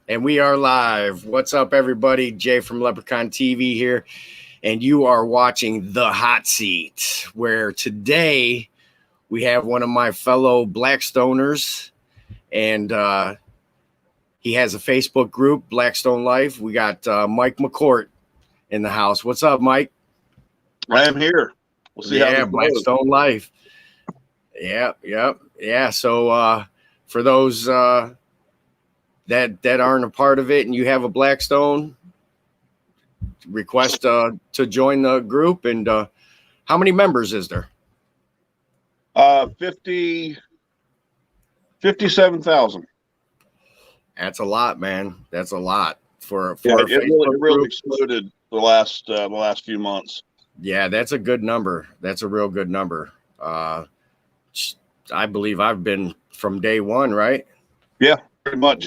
And we are live. What's up, everybody? Jay from Leprechaun TV here. And you are watching The Hot Seat, where today we have one of my fellow Blackstoners. And he has a Facebook group, Blackstone Life. We got Mike McCourt in the house. What's up, Mike? I am here. We'll see how this goes. Blackstone Life. Yeah. So for those that aren't a part of it and you have a Blackstone, request to join the group. And how many members is there? 57,000. That's a lot, man. That's a lot for a it really exploded the last few months. Yeah, that's a good number. That's a real good number. I believe I've been from day one, right? Yeah, pretty much.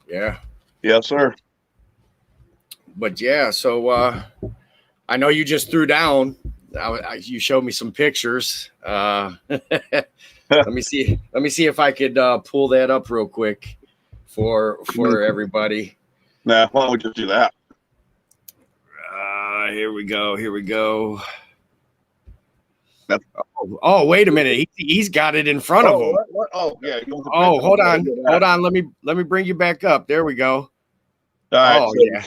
Yeah. Yes, sir. But yeah, so I know you just threw down. You showed me some pictures. Let me see if I could pull that up real quick for everybody. Nah, why don't we just do that? Here we go. Oh, wait a minute. He's got it in front of him. What? Oh, yeah. Hold on. Let me bring you back up. There we go. All right. Yeah.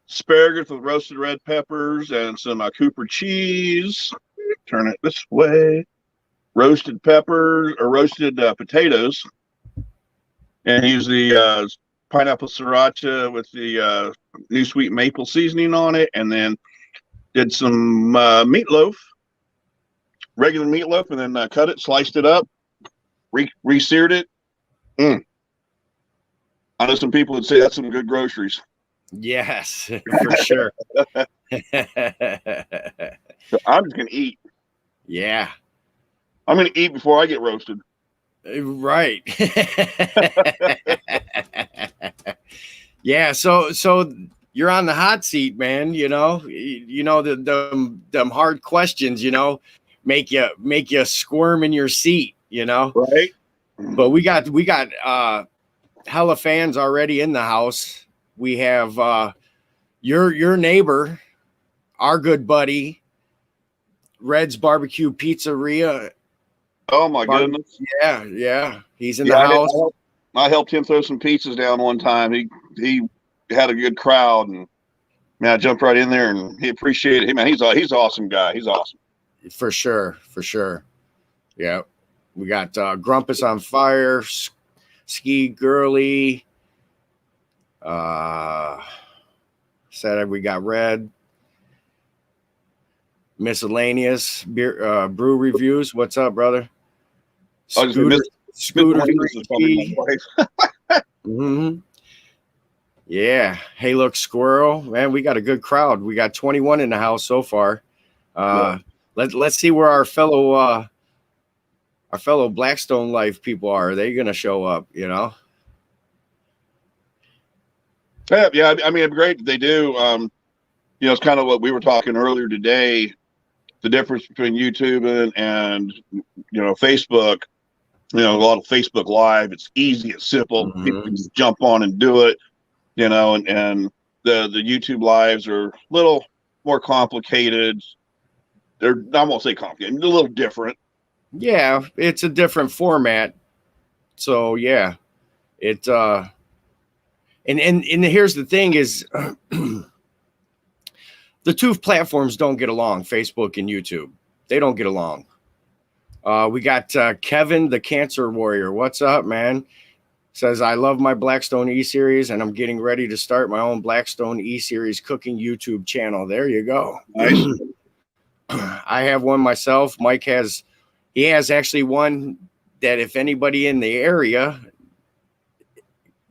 Asparagus with roasted red peppers and some Cooper cheese. Turn it this way. Roasted peppers or roasted potatoes. And use the pineapple sriracha with the new sweet maple seasoning on it. And then did some meatloaf. Regular meatloaf, and then cut it, sliced it up, re-seared it. I know some people would say that's some good groceries. Yes, for sure. So I'm just gonna eat. Yeah, I'm gonna eat before I get roasted. Right. Yeah. So you're on the hot seat, man. You know them hard questions. Make you squirm in your seat, Right. But we got hella fans already in the house. We have your neighbor, our good buddy, Red's Barbecue Pizzeria. Oh my goodness. Yeah. He's in the house. I helped him throw some pizzas down one time. He had a good crowd, and man, I jumped right in there, and he appreciated it. Man, he's an awesome guy. He's awesome. For sure. Yeah. We got Grumpus on Fire, Ski Girly. Said we got Red. Miscellaneous beer, brew reviews. What's up, brother? Scooter. Mm-hmm. Yeah. Hey, look, Squirrel. Man, we got a good crowd. We got 21 in the house so far. Let's see where our fellow Blackstone Life people are. Are they going to show up? Yeah. I mean, it's great that they do. It's kind of what we were talking earlier today. The difference between YouTube and Facebook. A lot of Facebook Live. It's easy. It's simple. Mm-hmm. People can just jump on and do it. And the YouTube Lives are a little more complicated. I won't say complicated. A little different. Yeah, it's a different format. So yeah, it and here's the thing is the two platforms don't get along. Facebook and YouTube, they don't get along. We got Kevin, the Cancer Warrior. What's up, man? Says, I love my Blackstone E-Series, and I'm getting ready to start my own Blackstone E-Series cooking YouTube channel. There you go. Nice. I have one myself. Mike has actually one that if anybody in the area,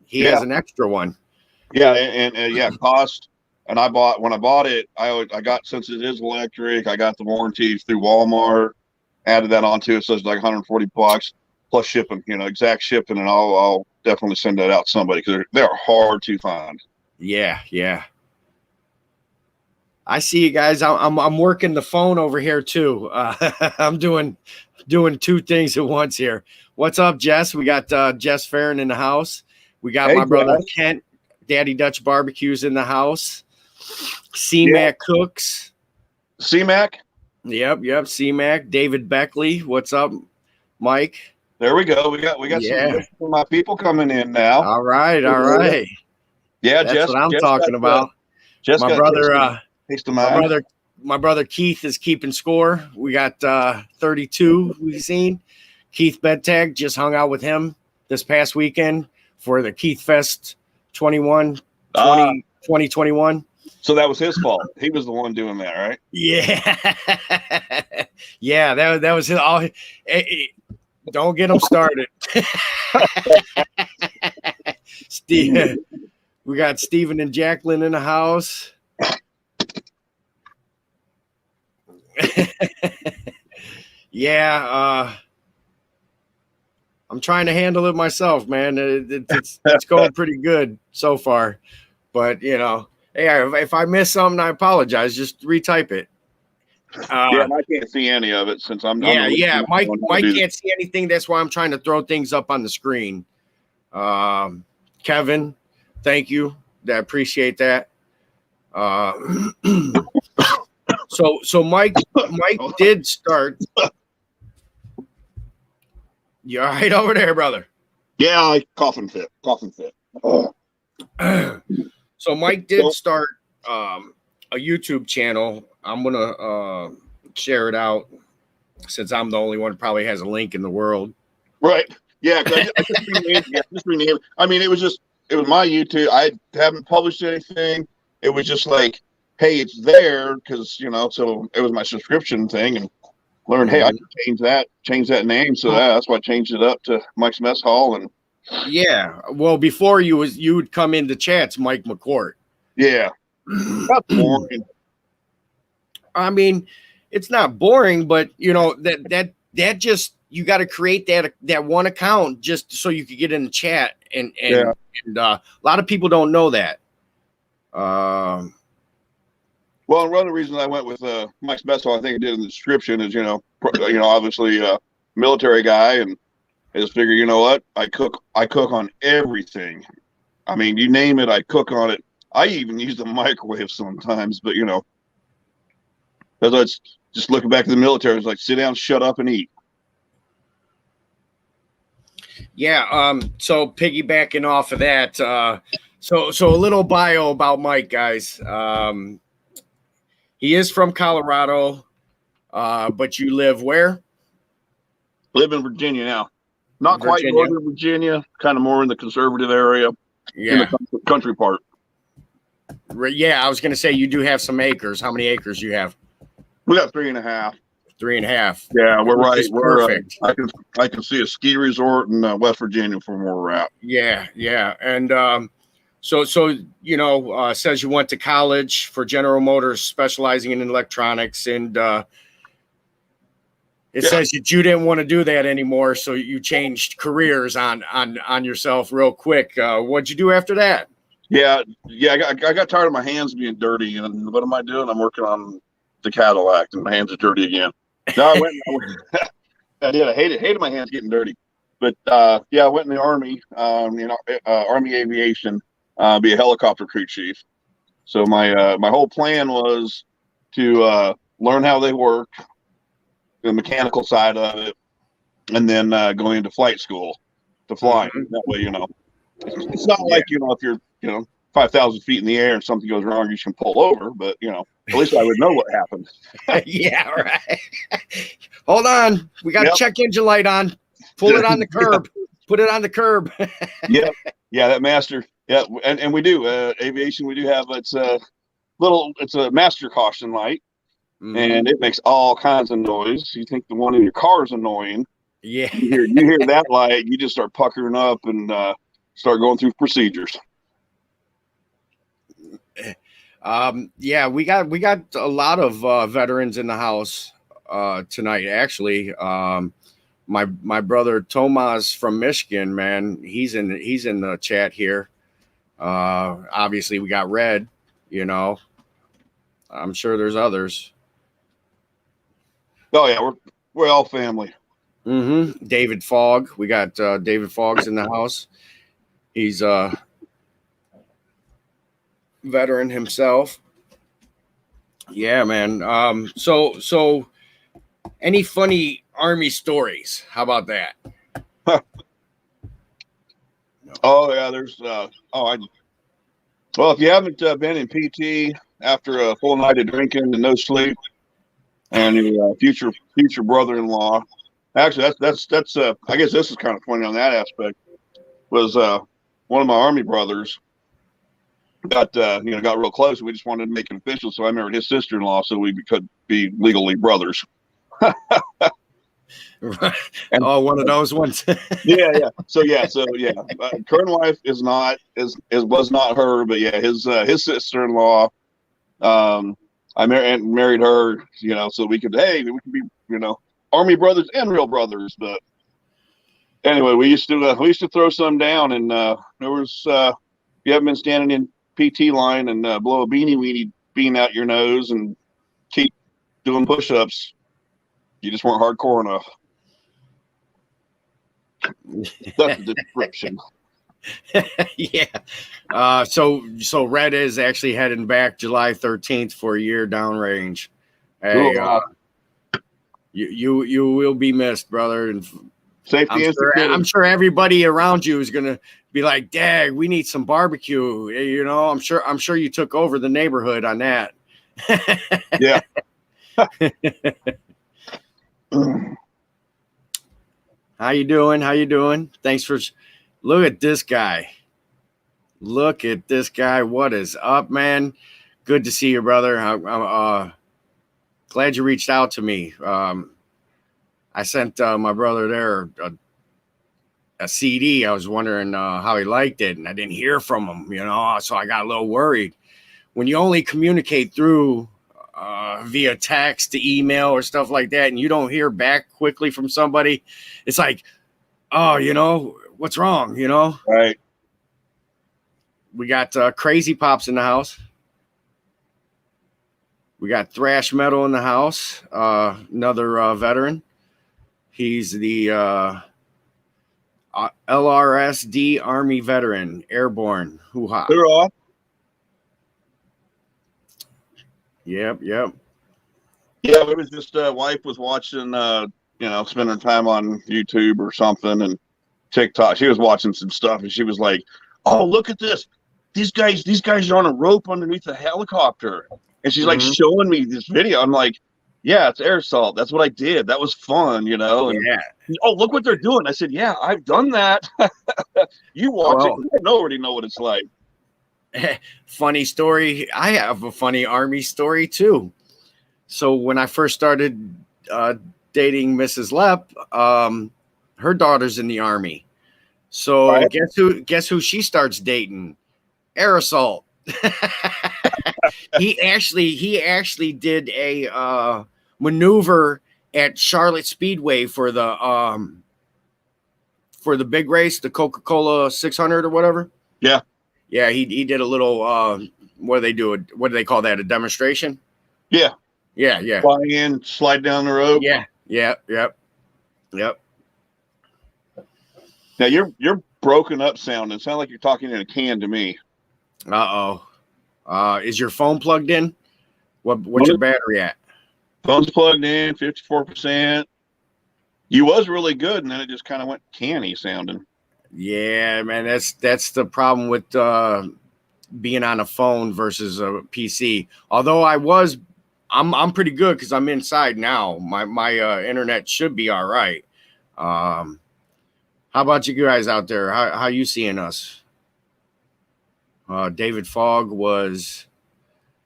he has an extra one. Yeah, and cost. And when I bought it, I got, since it is electric, I got the warranty through Walmart, added that onto it, so it's like $140 plus shipping, exact shipping, and I'll definitely send that out to somebody because they're hard to find. Yeah. I see you guys. I'm working the phone over here too. I'm doing two things at once here. What's up, Jess? We got Jess Farron in the house. We got my brother Kent Daddy Dutch Barbecue's in the house. C-Mac Cooks. C-Mac? Yep. C-Mac. David Beckley. What's up, Mike? There we go. We got some of my people coming in now. All right. Yeah, that's what I'm talking about. My brother Keith is keeping score. We got 32 we've seen. Keith Bedtag just hung out with him this past weekend for the Keith Fest 2021. So that was his fault. He was the one doing that, right? Yeah. Yeah, that was his. Don't get him started. Steve, we got Stephen and Jacqueline in the house. Yeah, I'm trying to handle it myself, man. It's going pretty good so far, but hey, if I miss something, I apologize. Just retype it. I can't see any of it since I'm. Mike can't see anything. That's why I'm trying to throw things up on the screen. Kevin, thank you. I appreciate that. So Mike did start. You all right over there, brother? Yeah, coughing fit. Oh. So Mike did start a YouTube channel. I'm gonna share it out since I'm the only one who probably has a link in the world. Right. Yeah. I just renamed it. I mean, it was my YouTube. I haven't published anything. It was just like, hey, it's there because so it was my subscription thing, and learned, hey, I can change that name. So that's why I changed it up to Mike's Mess Hall. And yeah, well, before you would come into chats, Mike McCourt. Yeah, that's boring. I mean, it's not boring, but that just, you got to create that one account just so you could get in the chat, and a lot of people don't know that. Well, one of the reasons I went with Mike's Mess Hall, I think I did in the description, is obviously a military guy, and I just figure, you know what, I cook on everything. I mean, you name it, I cook on it. I even use the microwave sometimes, but that's just looking back to the military. It's like, sit down, shut up, and eat. Yeah. So piggybacking off of that, so a little bio about Mike, guys. He is from Colorado, but you live where? Live in Virginia now. Not quite northern Virginia, kind of more in the conservative area. Yeah. In the country part. Yeah, I was going to say you do have some acres. How many acres do you have? We got 3.5. 3.5. Yeah, we're right. We're perfect. I can see a ski resort in West Virginia from where we're at. Yeah, and so says you went to college for General Motors, specializing in electronics, and it says you didn't want to do that anymore, so you changed careers on yourself real quick. What'd you do after that? Yeah. I got tired of my hands being dirty, and what am I doing? I'm working on the Cadillac, and my hands are dirty again. No, I went. I did. I hated my hands getting dirty, but I went in the Army. Army aviation, be a helicopter crew chief. So my whole plan was to learn how they work, the mechanical side of it, and then going into flight school to fly. Mm-hmm. That way, it's not like if you're 5,000 feet in the air and something goes wrong, you can pull over. But at least I would know what happened. Yeah, right. Hold on, we got check engine light on. Pull it on the curb. Put it on the curb. Yeah, that master. Yeah, and we do aviation. We do have it's a master caution light, and it makes all kinds of noise. You think the one in your car is annoying? Yeah, you hear that light, you just start puckering up and start going through procedures. We got a lot of veterans in the house tonight. Actually, my brother Tomas from Michigan, man, he's in the chat here. Obviously we got Red, I'm sure there's others. Oh yeah, we're all family. Mm-hmm. David Fogg, we got David Fogg's in the house. He's veteran himself. Yeah, man. So any funny Army stories? How about that? Oh yeah, there's well, if you haven't been in PT after a full night of drinking and no sleep, and your future brother-in-law, actually that's I guess this is kind of funny on that aspect. Was one of my Army brothers got got real close. We just wanted to make it official, so I married his sister-in-law, so we could be legally brothers. And, oh, one of those ones. yeah. Current wife is not was not her, but yeah, his sister-in-law. I married her, so we could be, Army brothers and real brothers. But anyway, we used to throw some down, and there was you haven't been standing in PT line and blow a weenie bean out your nose and keep doing push-ups. You just weren't hardcore enough. That's the description. Yeah. So Red is actually heading back July 13th for a year downrange. Hey, you will be missed, brother. And safety I'm sure everybody around you is gonna be like, "Dag, we need some barbecue." I'm sure you took over the neighborhood on that. Yeah. How you doing? Thanks for. Look at this guy. What is up, man? Good to see you, brother. I'm glad you reached out to me. I sent my brother there a CD. I was wondering how he liked it, and I didn't hear from him, so I got a little worried. When you only communicate through via text to email or stuff like that, and you don't hear back quickly from somebody, it's like, oh, what's wrong, Right. We got Crazy Pops in the house. We got Thrash Metal in the house. Another veteran. He's the LRSD Army veteran, airborne. Hoo-ha. Hoorah. Yep. Yeah, it was just wife was watching, spending time on YouTube or something and TikTok. She was watching some stuff and she was like, "Oh, look at this! These guys are on a rope underneath a helicopter." And she's like showing me this video. I'm like, "Yeah, it's air assault. That's what I did. That was fun, And, yeah. Oh, look what they're doing. I said, "Yeah, I've done that." You watch it. You already know what it's like. Funny story. I have a funny Army story too. So when I first started dating Mrs. Lepp, her daughter's in the Army. So Right. guess who she starts dating? Air assault. He actually did a maneuver at Charlotte Speedway for the big race, the Coca-Cola 600 or whatever. Yeah. Yeah, he did a little what do they call that? A demonstration? Yeah. Yeah. Fly in, slide down the rope. Yeah. Yep. Now you're broken up sounding. Sound like you're talking in a can to me. Is your phone plugged in? What's your battery at? Phone's plugged in, 54%. You was really good, and then it just kind of went canny sounding. Yeah, man, that's the problem with being on a phone versus a PC. Although I'm pretty good because I'm inside now. My internet should be all right. How about you guys out there? How you seeing us? David Fogg was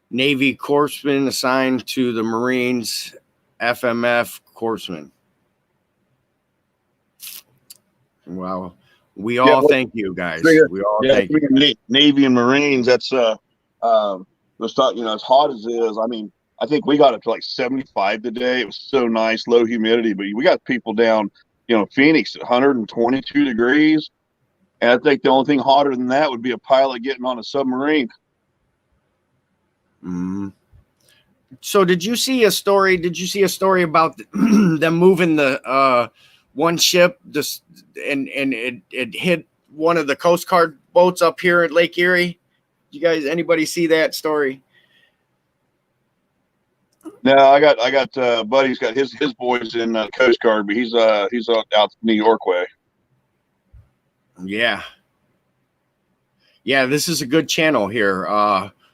Navy corpsman assigned to the Marines, FMF corpsman. Wow. We all thank you guys. We all thank you. Navy and Marines. That's let's talk. As hot as it is. I mean, I think we got up to like 75 today. It was so nice, low humidity. But we got people down, Phoenix at 122 degrees. And I think the only thing hotter than that would be a pilot getting on a submarine. So did you see a story about them moving the one ship and it hit one of the Coast Guard boats up here at Lake Erie? You guys, anybody see that story? No, I got buddy's got his boys in Coast Guard, but he's out New York way. Yeah. Yeah, this is a good channel here.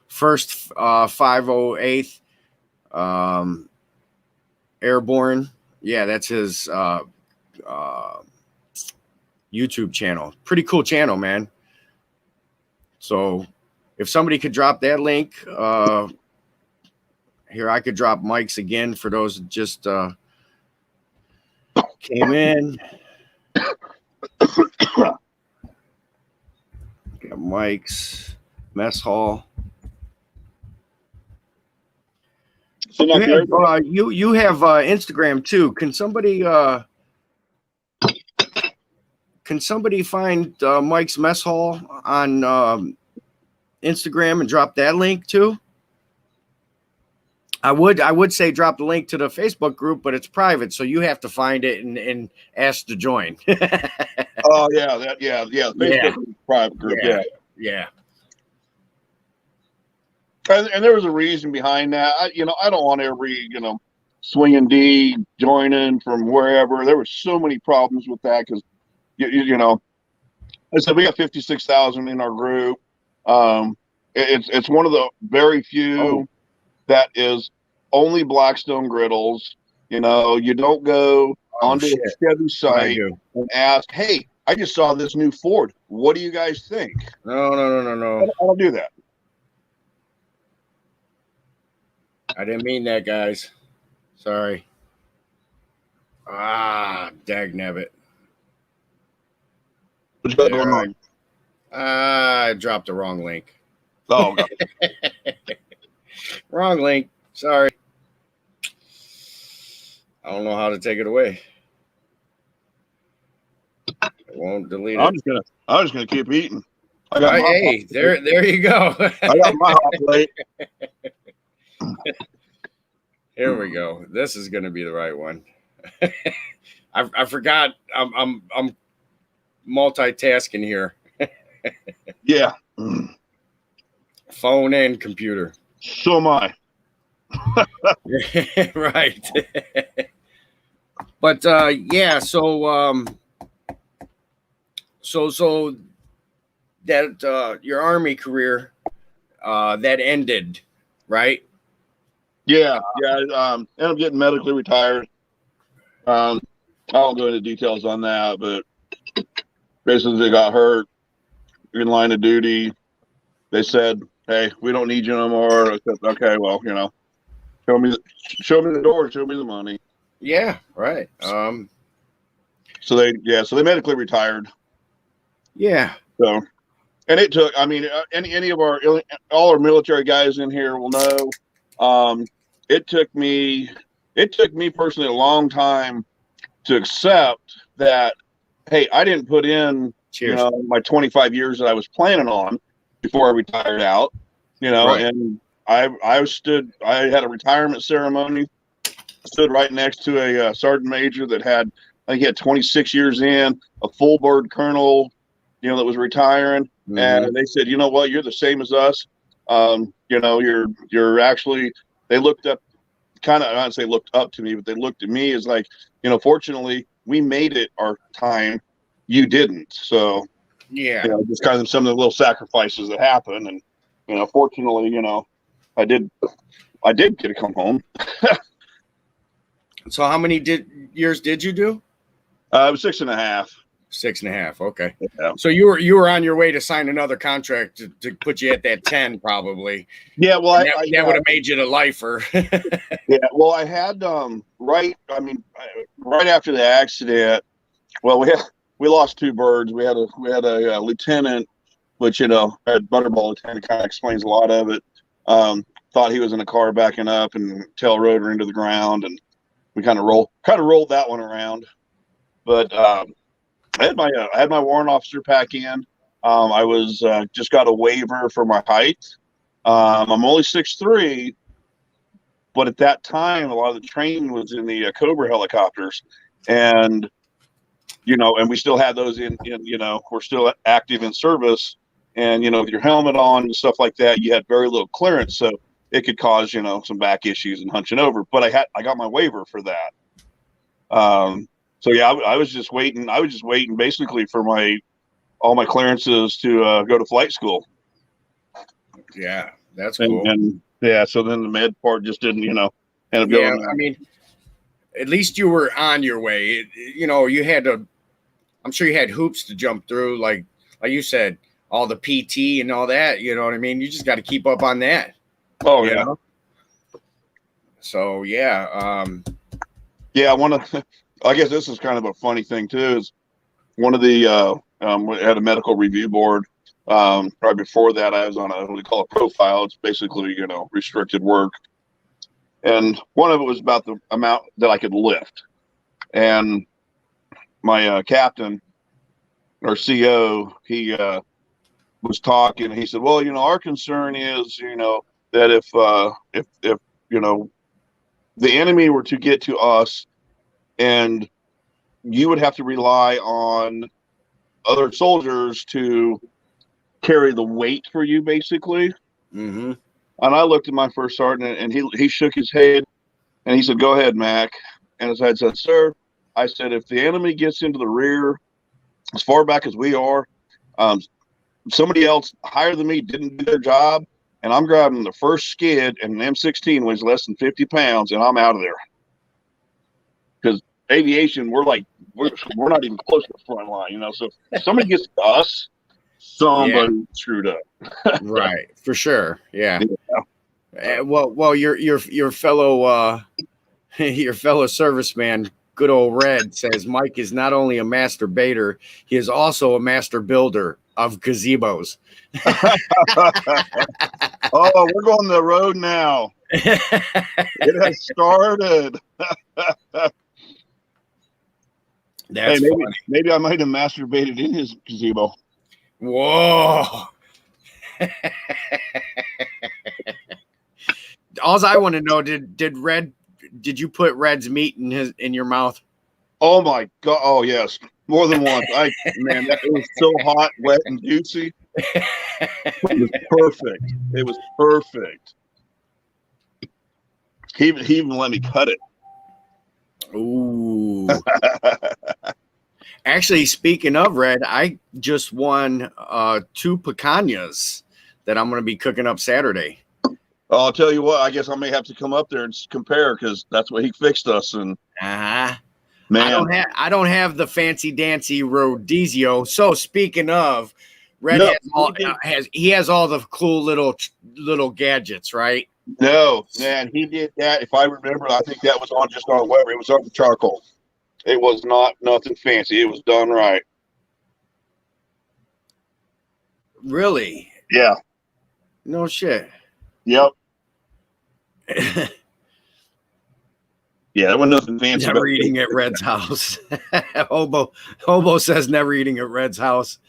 First 508th Airborne. Yeah, that's his YouTube channel. Pretty cool channel, man. So if somebody could drop that link, here I could drop Mike's again for those that just came in. Got Mike's Mess Hall. So you have Instagram too. Can somebody find Mike's Mess Hall on Instagram and drop that link too? I would say drop the link to the Facebook group, but it's private, so you have to find it and ask to join. Oh yeah, Facebook private group. Yeah. And there was a reason behind that. I don't want every swinging D joining from wherever. There were so many problems with that because I said we got 56,000 in our group. It's one of the very few that is only Blackstone griddles. You don't go onto a Chevy site and ask, "Hey, I just saw this new Ford. What do you guys think?" No. I don't do that. I didn't mean that, guys. Sorry. Dagnabbit. What's going on? I dropped the wrong link. Oh, God. Wrong link. Sorry. I don't know how to take it away. I won't delete it. I'm just gonna keep eating. There you go. I got my hot plate. Here we go. This is gonna be the right one. I forgot. I'm multitasking here. Yeah. Phone and computer. So am I. Right. But yeah, so that your Army career that ended, right? Yeah. Ended up getting medically retired. I won't go into details on that, but basically they got hurt in line of duty. They said, "Hey, we don't need you no more." I said, "Okay, well, show me the door, show me the money." Yeah, right. So they medically retired. Yeah. So, and it took. I mean, any of all our military guys in here will know. It took me personally a long time to accept that. Hey, I didn't put in my 25 years that I was planning on before I retired out. Right. And I had a retirement ceremony. Stood right next to a sergeant major that I think he had 26 years in, a full bird colonel, that was retiring. Mm-hmm. And they said, "You know what? You're the same as us. You're actually." They looked up, kind of, I don't say looked up to me, but they looked at me as like, fortunately we made it our time. You didn't. So yeah, just kind of some of the little sacrifices that happen, and fortunately, I did get to come home. So how many years did you do? It was 6.5. 6.5. Okay. Yeah. So you were on your way to sign another contract to put you at that 10, probably. Yeah. Well, that would have made you the lifer. Yeah. Well, I had right after the accident. Well, we lost 2 birds. We had a lieutenant, which had Butterball lieutenant, kind of explains a lot of it. Thought he was in a car backing up and tail rotor into the ground, and we kind of rolled that one around. But I had my warrant officer pack in. I was just got a waiver for my height. I'm only 6'3", but at that time, a lot of the training was in the Cobra helicopters, and and we still had those in we're still active in service. and with your helmet on and stuff like that, you had very little clearance, so it could cause some back issues and hunching over. But I got my waiver for that. So yeah, I was just waiting. I was just waiting basically for all my clearances to go to flight school. Yeah, that's cool. And yeah, so then the med part just didn't, end up going. I mean, at least you were on your way. You had to. I'm sure you had hoops to jump through, like you said, all the PT and all that. You know what I mean? You just got to keep up on that. Oh yeah. Know? So yeah. Yeah, I guess this is kind of a funny thing too. Is one of the we had a medical review board. Probably before that, I was on what we call a profile. It's basically restricted work, and one of it was about the amount that I could lift. And my captain, or CO, he was talking. He said, "Well, our concern is, that if the enemy were to get to us, and you would have to rely on other soldiers to carry the weight for you, basically." Mm-hmm. And I looked at my first sergeant, and he shook his head, and he said, "Go ahead, Mac." And as I said, "Sir," I said, "if the enemy gets into the rear as far back as we are, somebody else higher than me didn't do their job, and I'm grabbing the first skid, and an M16 weighs less than 50 pounds, and I'm out of there." Because aviation, we're not even close to the front line, So if somebody gets to us, somebody screwed up. Right, for sure. Yeah. Well, your fellow your fellow serviceman, good old Red, says Mike is not only a master baiter, he is also a master builder of gazebos. Oh, we're going the road now. It has started. That's maybe I might have masturbated in his gazebo. Whoa. All I want to know, did you put Red's meat in your mouth? Oh my God. Oh yes. More than once. Man, it was so hot, wet, and juicy. It was perfect. It was perfect. He even let me cut it. Ooh. Actually, speaking of Red, I just won 2 picanhas that I'm going to be cooking up Saturday. I'll tell you what, I guess I may have to come up there and compare, because that's what he fixed us. And man, I don't have the fancy dancy rodizio. So speaking of, Red has all the cool little gadgets, right? No, man, he did that. If I remember, I think that was just on Weber. It was on the charcoal. It was not nothing fancy. It was done right. Really? Yeah. No shit. Yep. Yeah, that was nothing fancy. Never eating at Red's house. Hobo says never eating at Red's house.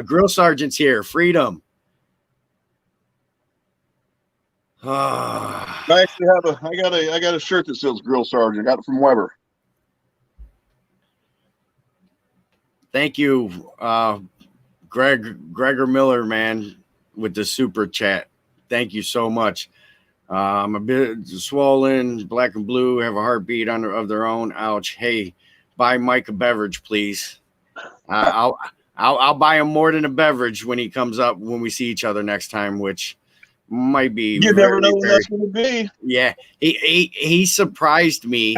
Grill Sergeant's here. Freedom. I actually I got a shirt that says Grill Sergeant. I got it from Weber. Thank you, Gregor Miller, man, with the super chat. Thank you so much. I'm a bit swollen, black and blue, have a heartbeat of their own. Ouch. Hey, buy Mike a beverage, please. I'll buy him more than a beverage when he comes up, when we see each other next time, which might be. You never know when that's going to be. Yeah, he surprised me.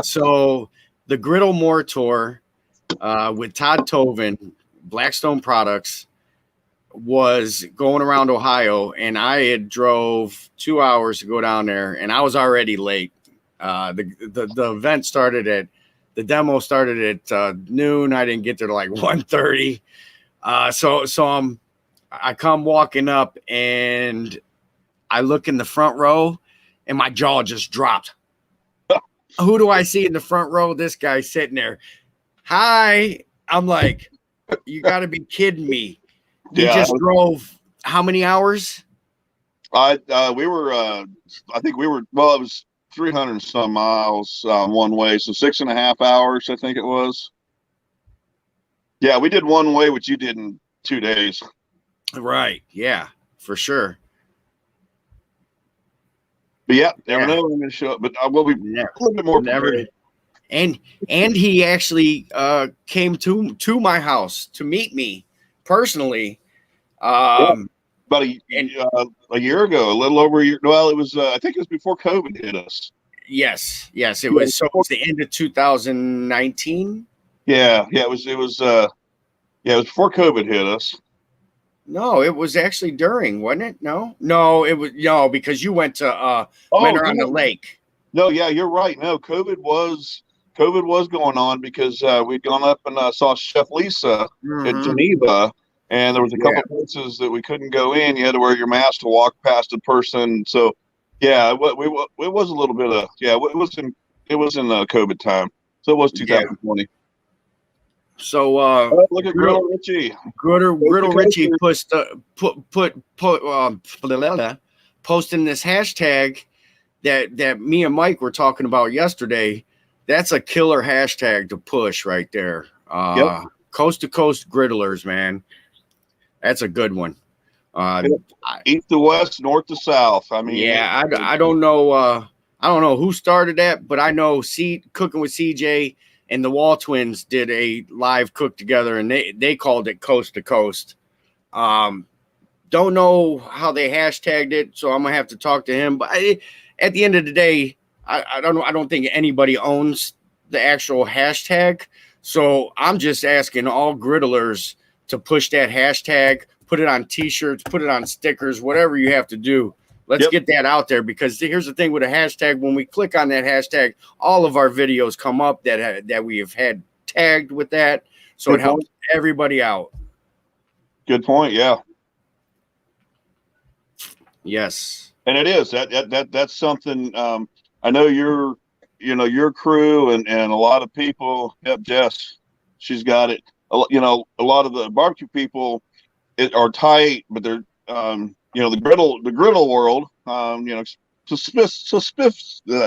So the Griddle More Tour with Todd Tovin, Blackstone Products, was going around Ohio, and I had drove 2 hours to go down there, and I was already late. The event started the demo started at noon. I didn't get there till like 1:30. So I come walking up, and I look in the front row, and my jaw just dropped. Who do I see in the front row? This guy sitting there. Hi. I'm like, you got to be kidding me. He just drove how many hours? I think we were, well, it was 300 and some miles one way. So 6.5 hours, I think it was. Yeah, we did one way, which you didn't 2 days. Right. Yeah, for sure. But yeah, never Yeah. know when I'm going to show up. But I will be a little bit more prepared. And he actually came to my house to meet me personally. About a year ago, a little over a year. Well, it was I think it was before COVID hit us. Yes, it was. So it was the end of 2019. Yeah, it was before COVID hit us. No, it was actually during, wasn't it? No, it was because you went to Winter on the Lake. No, yeah, you're right. No, COVID was going on because we'd gone up and saw Chef Lisa in Geneva, and there was a couple places that we couldn't go in. You had to wear your mask to walk past a person. So, yeah, it was a little bit of it was in COVID time. So it was 2020. So look at Griddle Richie. Griddle Richie posting this hashtag that me and Mike were talking about yesterday. That's a killer hashtag to push right there. Coast to coast griddlers, man. That's a good one. East to west, north to south. I mean, I don't know. I don't know who started that, but I know Cooking with CJ and the Wall Twins did a live cook together, and they called it Coast to Coast. Don't know how they hashtagged it, so I'm gonna have to talk to him. But at the end of the day, I don't know. I don't think anybody owns the actual hashtag, so I'm just asking all griddlers to push that hashtag, put it on T-shirts, put it on stickers, whatever you have to do. Let's get that out there, because here's the thing with a hashtag. When we click on that hashtag, all of our videos come up that we have had tagged with that. So it helps everybody out. Good point. Yeah. Yes. And it is that's something. I know your crew and a lot of people. Yep. Jess, she's got it. A lot of the barbecue people are tight, but they're, the griddle world,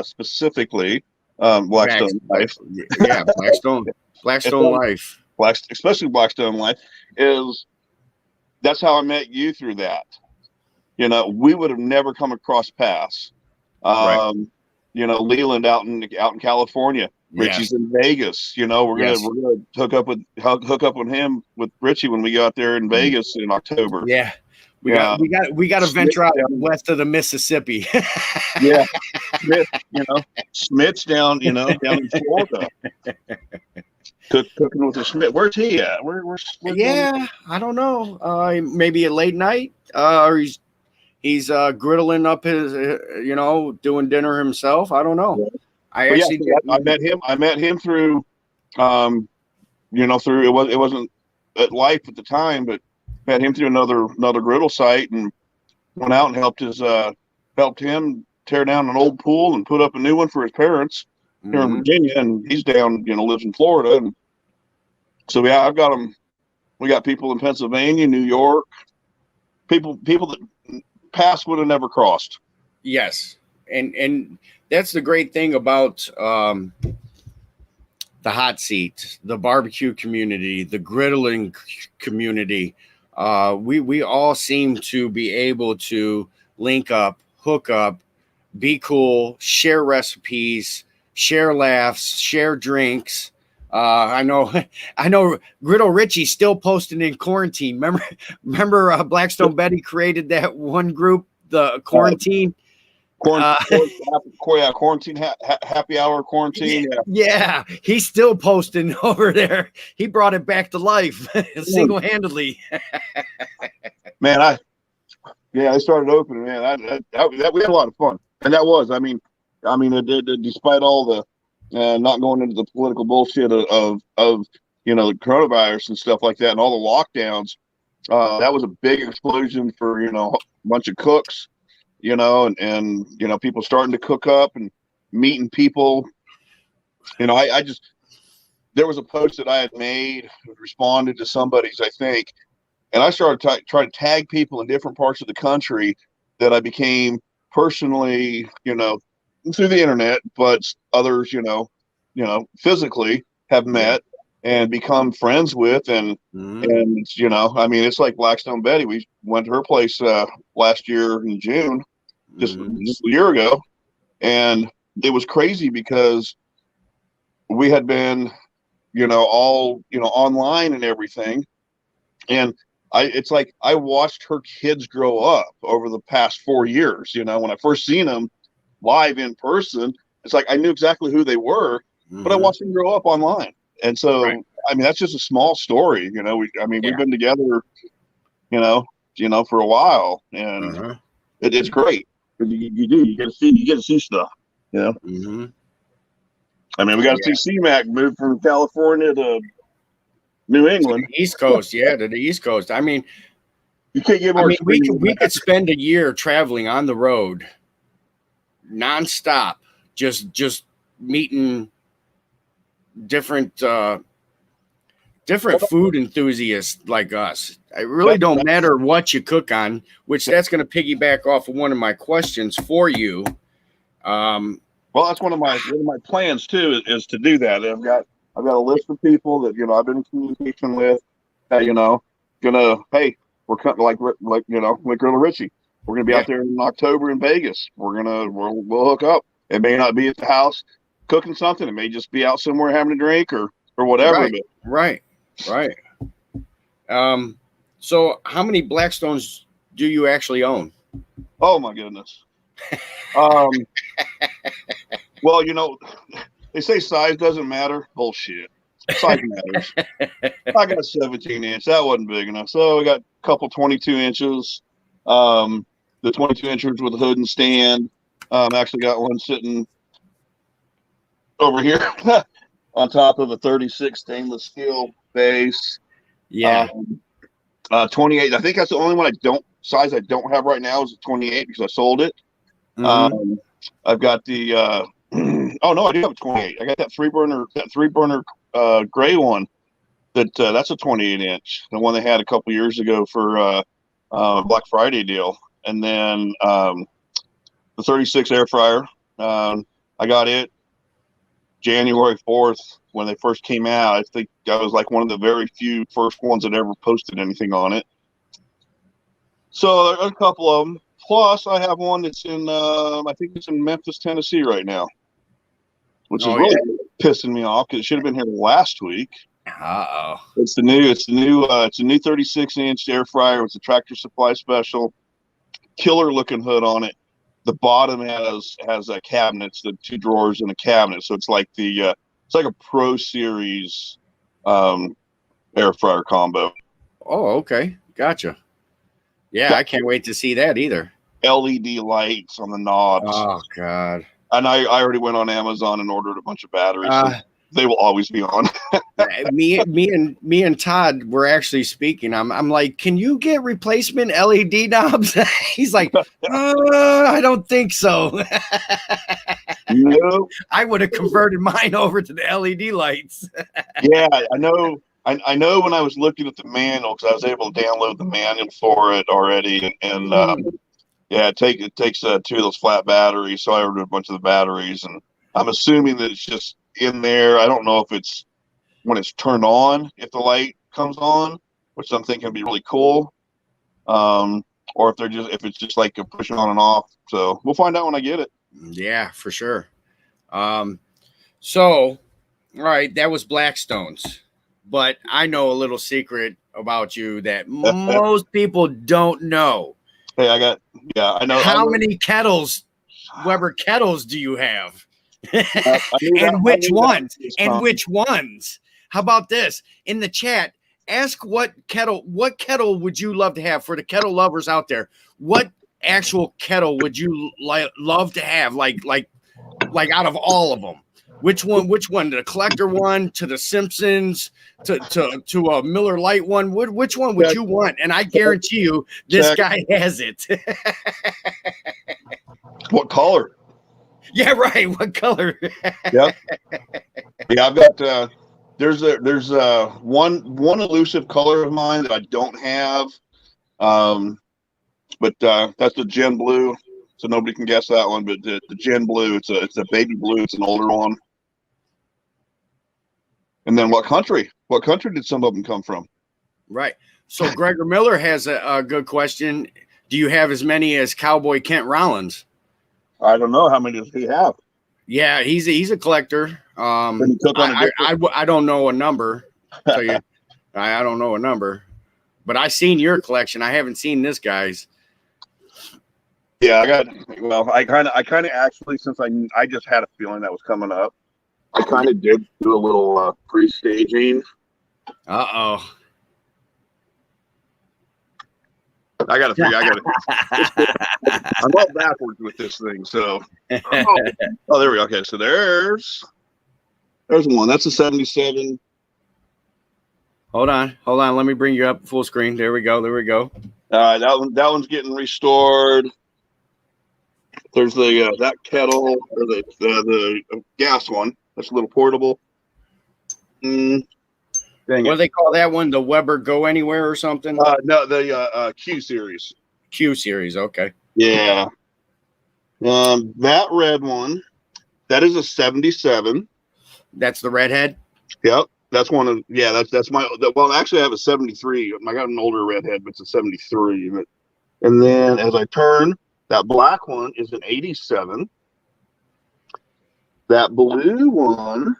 specifically, Blackstone Life. Yeah, Blackstone Life. Especially Blackstone Life that's how I met you through that. We would have never come across paths. Leland out in California. Richie's in Vegas. We're gonna hook up with him with Richie when we go out there in Vegas in October. Yeah. We got to venture out west of the Mississippi. Yeah. Schmidt's down in Florida. Cooking with the Schmidt. Where's he at? Where's I don't know. Maybe at late night. Or he's griddling up his doing dinner himself. I don't know. I met him through through it wasn't at Life at the time, but met him through another griddle site, and went out and helped him tear down an old pool and put up a new one for his parents here in Virginia, and he's down lives in Florida, and so I've got him. We got people in Pennsylvania, New York, people that paths would have never crossed. Yes, and that's the great thing about the hot seat, the barbecue community, the griddling community. We all seem to be able to link up, hook up, be cool, share recipes, share laughs, share drinks. I know Griddle Richie still posting in quarantine. Remember Blackstone Betty created that one group, the quarantine. Quarantine happy hour quarantine. Yeah, he's still posting over there. He brought it back to life single-handedly. Man, they started opening. Man, we had a lot of fun, and that was. Despite all the not going into the political bullshit of the coronavirus and stuff like that, and all the lockdowns, that was a big explosion for a bunch of cooks. And people starting to cook up and meeting people. There was a post that I had made, responded to somebody's, I think, and I started trying to tag people in different parts of the country that I became personally, through the internet, but others, physically have met and become friends with, and you know, I mean, it's like Blackstone Betty. We went to her place last year in June, just a year ago, and it was crazy because we had been, you know, all, you know, online and everything, and it's like I watched her kids grow up over the past 4 years. You know, when I first seen them live in person, it's like I knew exactly who they were, but I watched them grow up online. And so, I mean, that's just a small story. You know, we've been together, you know, for a while, and it's great. You get to see stuff. You know, I mean, we got to see C-Mac move from California to New England, East Coast, to the East Coast. I mean, you can't get more. I mean, we could spend a year traveling on the road, nonstop, just meeting different food enthusiasts like us. It really don't matter what you cook on, which that's going to piggyback off of one of my questions for you. Well, that's one of my plans too, is to do that. I've got a list of people that, you know, I've been in communication with. You know, hey, we're cutting like you know, like Griddle Richie. We're gonna be out there in October in Vegas. We'll hook up. It may not be at the house cooking something. It may just be out somewhere having a drink or whatever. Right. So how many Blackstones do you actually own? Oh my goodness. Well, you know, they say size doesn't matter. Bullshit. Size matters. I got a 17-inch. That wasn't big enough. So we got a couple 22 inches. The 22 inches with a hood and stand. Actually got one sitting over here on top of a 36 stainless steel base. 28. I think that's the only one I don't have right now is a 28 because I sold it. I've got the oh no, I do have a 28. I got that three burner gray one. That's a 28-inch. The one they had a couple years ago for Black Friday deal. And then the 36 air fryer. I got it January 4th when they first came out. I think I was like one of the very few first ones that ever posted anything on it. So a couple of them. Plus, I have one that's in I think it's in Memphis, Tennessee right now, which is really pissing me off because it should have been here last week. It's a new 36-inch air fryer with a Tractor Supply special, killer looking hood on it. The bottom has cabinets, the 2 drawers in a cabinet, so it's like it's like a Pro Series air fryer combo. Oh, okay, gotcha. Yeah, I can't wait to see that either. LED lights on the knobs. Oh God! And I already went on Amazon and ordered a bunch of batteries. So they will always be on. me and Todd were actually speaking. I'm like, can you get replacement LED knobs? He's like, I don't think so. Nope. I would have converted mine over to the LED lights. Yeah, I know. I know when I was looking at the manual, because I was able to download the manual for it already, and it takes 2 of those flat batteries. So I ordered a bunch of the batteries, and I'm assuming that it's just in there. I don't know if it's when it's turned on, if the light comes on, which I'm thinking would be really cool, or if it's just like a push on and off. So we'll find out when I get it. Yeah, for sure. So, all right, that was Blackstone's. But I know a little secret about you that most people don't know. Hey, I know. How many kettles, Weber kettles, do you have? And which ones? And which ones? How about this? In the chat, ask what kettle would you love to have for the kettle lovers out there? What actual kettle would you love to have? Like out of all of them? Which one? The collector one, to the Simpsons, to a Miller Lite one? Which one would you want? And I guarantee you, this guy has it. What color? Yeah, right. What color? Yep. Yeah, I've got. There's one elusive color of mine that I don't have, but that's the Gen Blue. So nobody can guess that one. But the Gen Blue, it's a baby blue. It's an older one. And then what country? What country did some of them come from? Right. So Gregor Miller has a good question. Do you have as many as Cowboy Kent Rollins? I don't know. How many does he have? Yeah, he's a collector. Did he cook on a different- I don't know a number. Tell you, I don't know a number, but I seen your collection. I haven't seen this guy's. Yeah, I kind of actually, since I just had a feeling that was coming up, I kind of did do a little pre-staging. Uh-oh. I got to figure. I'm all backwards with this thing. So, oh, there we go. Okay, so there's one. That's a 77. Hold on. Let me bring you up full screen. There we go. That one's getting restored. There's the that kettle or the gas one. That's a little portable. What do they call that one? The Weber Go Anywhere or something? No, the Q series. Q series. Okay. Yeah. That red one, that is a 77. That's the redhead. Yep. That's one of that's my well, actually I have a 73. I got an older redhead, but it's a 73. And then as I turn, that black one is an 87. That blue one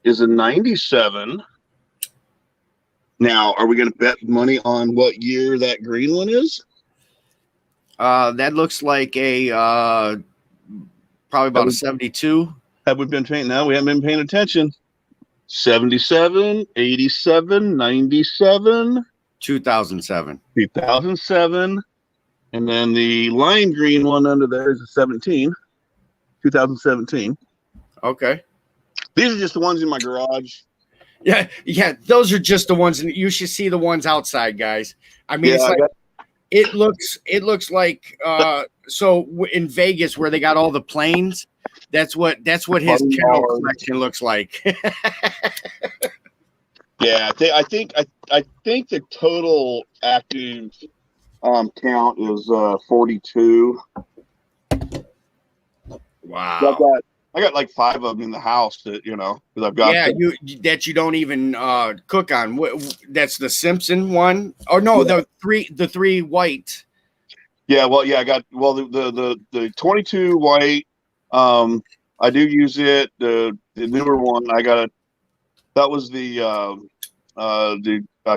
is a 97. Now, are we going to bet money on what year that green one is? That looks like a probably about a 72. Have we been paying? No, we haven't been paying attention. 77, 87, 97, 2007. 2007, and then the lime green one under there is a 17, 2017. Okay. These are just the ones in my garage. Yeah. Those are just the ones, and you should see the ones outside, guys. I mean, it's like it looks like so in Vegas where they got all the planes. That's what his kettle collection looks like. Yeah, I think the total active count is 42. Wow. I got like 5 of them in the house that because I've got. Yeah, you don't even cook on. That's the Simpson one. Oh no, yeah. the three white. Yeah, well, yeah, I got the 22 white. I do use it. The newer one, I got that was the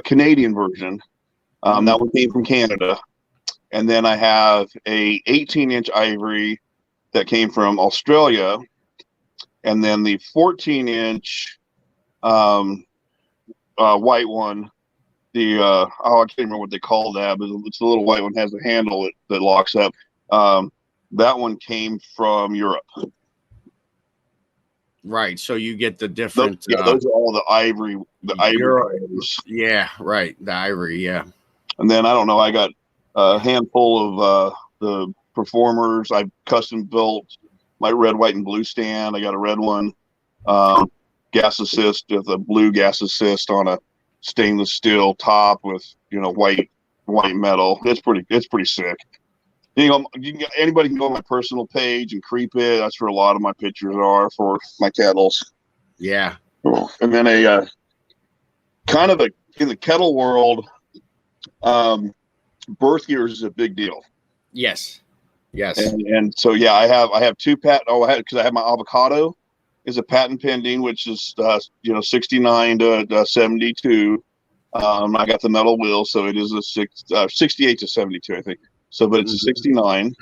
Canadian version. That one came from Canada, and then I have a 18-inch ivory that came from Australia, and then the 14-inch white one. I can't remember what they call that, but it's the little white one, has a handle that locks up. That one came from Europe. Right, so you get the different. Those are all the ivory. Yeah, right, the ivory. Yeah, and then I don't know. I got a handful of the performers. I custom built my red, white, and blue stand. I got a red one, gas assist with a blue gas assist on a stainless steel top with white metal. It's pretty sick. Anybody can go on my personal page and creep it. That's where a lot of my pictures are for my kettles. Yeah. And then a kind of in the kettle world, birth years is a big deal. Yes. And so yeah, I have 2 patent. Because I have my avocado is a patent pending, which is 69 to 72. I got the metal wheel, so it is a 68 to 72, I think. So, but it's a 69.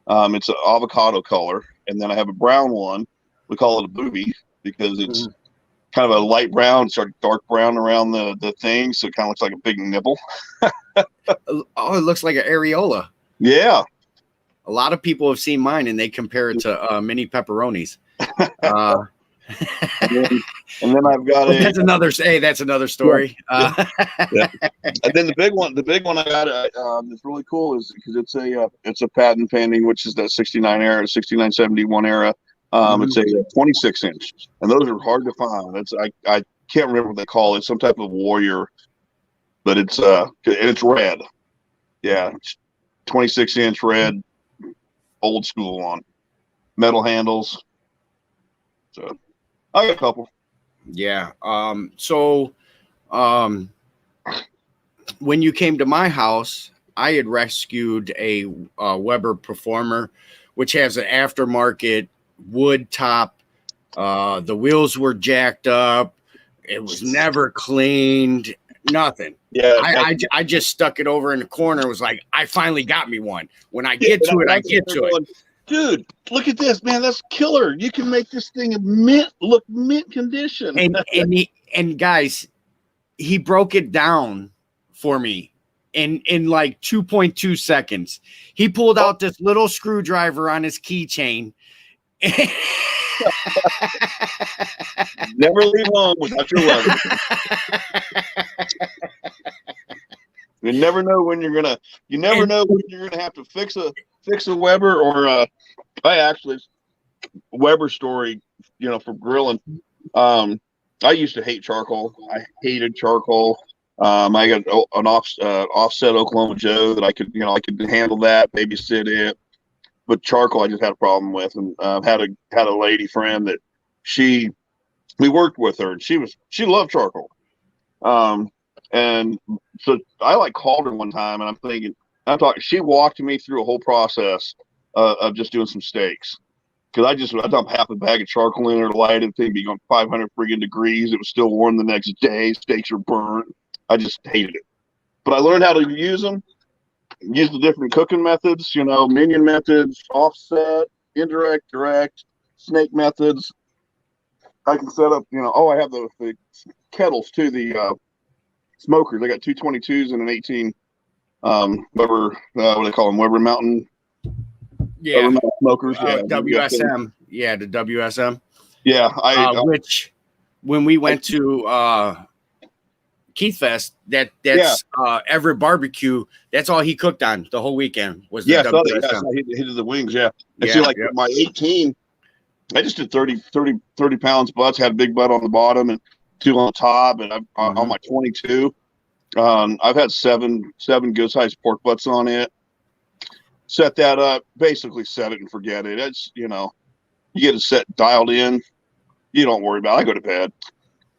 It's an avocado color, and then I have a brown one. We call it a booby because it's kind of a light brown, sort of dark brown around the thing, so it kind of looks like a big nipple. Oh, it looks like an areola. Yeah. A lot of people have seen mine, and they compare it to mini pepperonis. And then I've got that's another story. Yeah. And then the big one I got that's really cool is because it's a patent pending, which is that 69 era, 69, 71 era. It's a 26-inch, and those are hard to find. I can't remember what they call it, some type of warrior, but it's red. Yeah, 26-inch red, old school one, metal handles. So I got a couple. Yeah. So when you came to my house, I had rescued a Weber Performer, which has an aftermarket wood top. The wheels were jacked up. It was never cleaned. Nothing. Yeah, I just stuck it over in the corner. It was like, I finally got me one. When I yeah, get to it, I get to it. Dude, look at this, man. That's killer. You can make this thing look mint condition. And guys, he broke it down for me in like 2.2 seconds. He pulled out this little screwdriver on his keychain. Never leave home without your Weber. You never know when you're gonna have to fix a Weber or I actually Weber story, for grilling. I used to hate charcoal. I hated charcoal. I got an offset Oklahoma Joe that I could handle that, babysit it. But charcoal, I just had a problem with, and had a lady friend that we worked with her, and she loved charcoal. And so I called her one time, and I'm talking. She walked me through a whole process of just doing some steaks. Because I dumped half a bag of charcoal in there to light it. Thing be going 500 friggin' degrees. It was still warm the next day. Steaks are burnt. I just hated it. But I learned how to use them. Use the different cooking methods. Minion methods, offset, indirect, direct, snake methods. I can set up. I have the kettles too. The smokers. I got 222s and an 18 Weber. What do they call them? Weber Mountain. Yeah, smokers. Yeah, WSM. Yeah, the WSM. Yeah, which when we went to Keith Fest, that's Everett Barbecue. That's all he cooked on the whole weekend was the WSM. He did the wings. Yeah, and see, my 18, I just did 30 pounds butts. Had a big butt on the bottom and 2 on top, and on my 22, I've had seven good sized pork butts on it. Set that up, basically set it and forget it. It's, you get it set dialed in, you don't worry about it. I go to bed.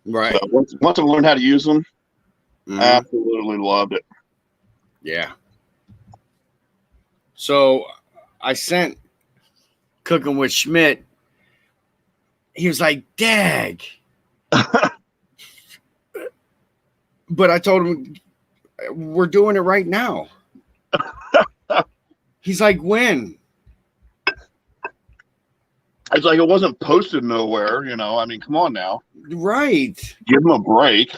Right. So once I learned how to use them, absolutely loved it. Yeah. So I sent Cooking with Schmidt. He was like, Dag. But I told him, we're doing it right now. He's like, when? It's like it wasn't posted nowhere, I mean, come on now. Right. Give him a break.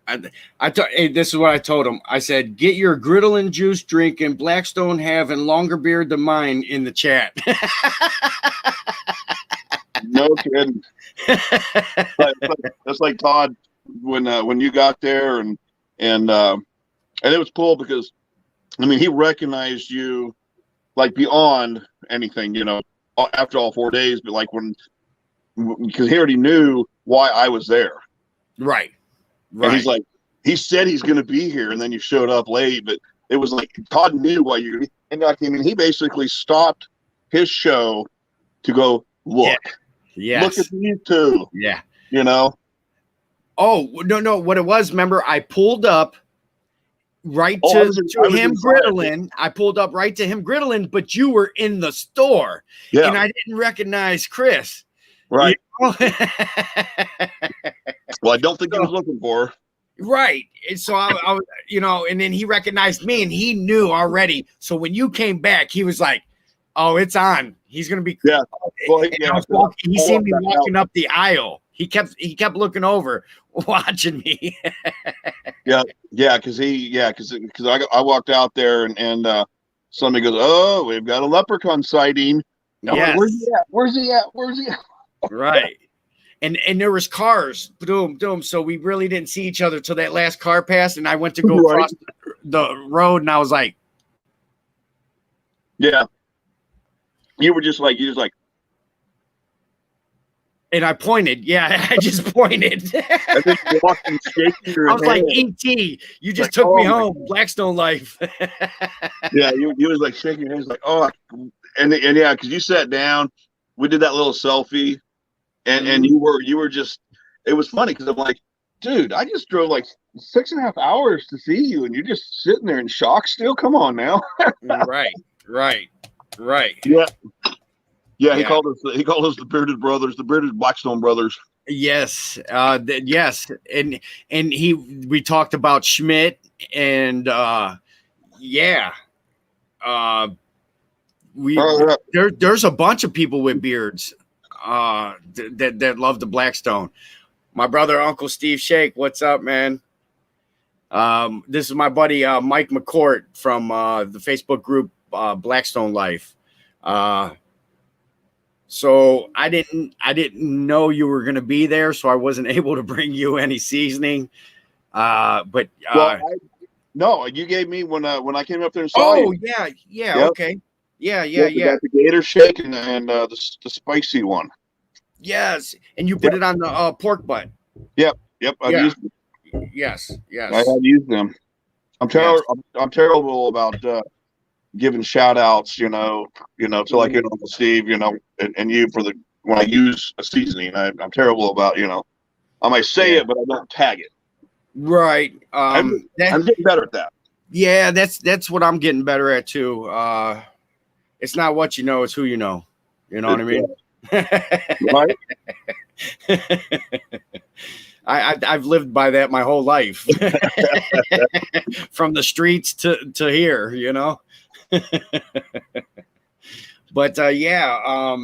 Hey, this is what I told him. I said, get your griddle and juice drinking, Blackstone having longer beard than mine in the chat. No kidding. That's like Todd when you got there and it was cool because I mean, he recognized you beyond anything, after all 4 days, but because he already knew why I was there. Right. And he's like, he said he's going to be here, and then you showed up late, but it was like Todd knew why you're going to be. And he basically stopped his show to go, look. Yeah. Look at these two. Yeah. Oh, no. What it was, remember, I pulled up right to him griddling. I pulled up right to him griddling, but you were in the store. Yeah. And I didn't recognize Chris. Right. Well, I don't think he was looking for her. Right. And so I was, and then he recognized me and he knew already. So when you came back, he was like, oh, it's on. He's going to be. Yeah. Well, he seen me walking up the aisle. He kept looking over, watching me. Yeah. Because I walked out there and somebody goes, oh, we've got a leprechaun sighting. Yes. Like, Where's he at? Right. And there was cars, boom. So we really didn't see each other till that last car passed, and I went to go across the road, and I was like, yeah. You just like. And I pointed. Yeah, I just pointed. I think you walked and shaking your I was like, E.T., you just took me home. Blackstone life. Yeah, you was like shaking your hands like, oh. And yeah, because you sat down. We did that little selfie. And you were just it was funny because I'm like, dude, I just drove like 6.5 hours to see you, and you're just sitting there in shock still. Come on now. Right. Yeah. Yeah. He called us the bearded brothers, the bearded Blackstone brothers. Yes. Yes. And we talked about Schmidt and yeah. There's a bunch of people with beards that love the Blackstone. My brother, Uncle Steve Shake, what's up, man? This is my buddy Mike McCourt from the Facebook group Blackstone Life. So I didn't know you were going to be there, so I wasn't able to bring you any seasoning. But no, you gave me when I came up there and saw you. Yeah, Yep. okay, yeah. Got the gator shake and the spicy one. Yes, and you put it on the pork butt. Yep. I've used them. Yes. I have used them. I'm terrible about giving shout outs, to like Uncle Steve, and you for when I use a seasoning. I'm terrible about, I might say it, but I don't tag it. Right. I'm getting better at that. Yeah, that's what I'm getting better at too. It's not what you know, it's who you know. You know what I mean? Right. I've lived by that my whole life, from the streets to here, But yeah,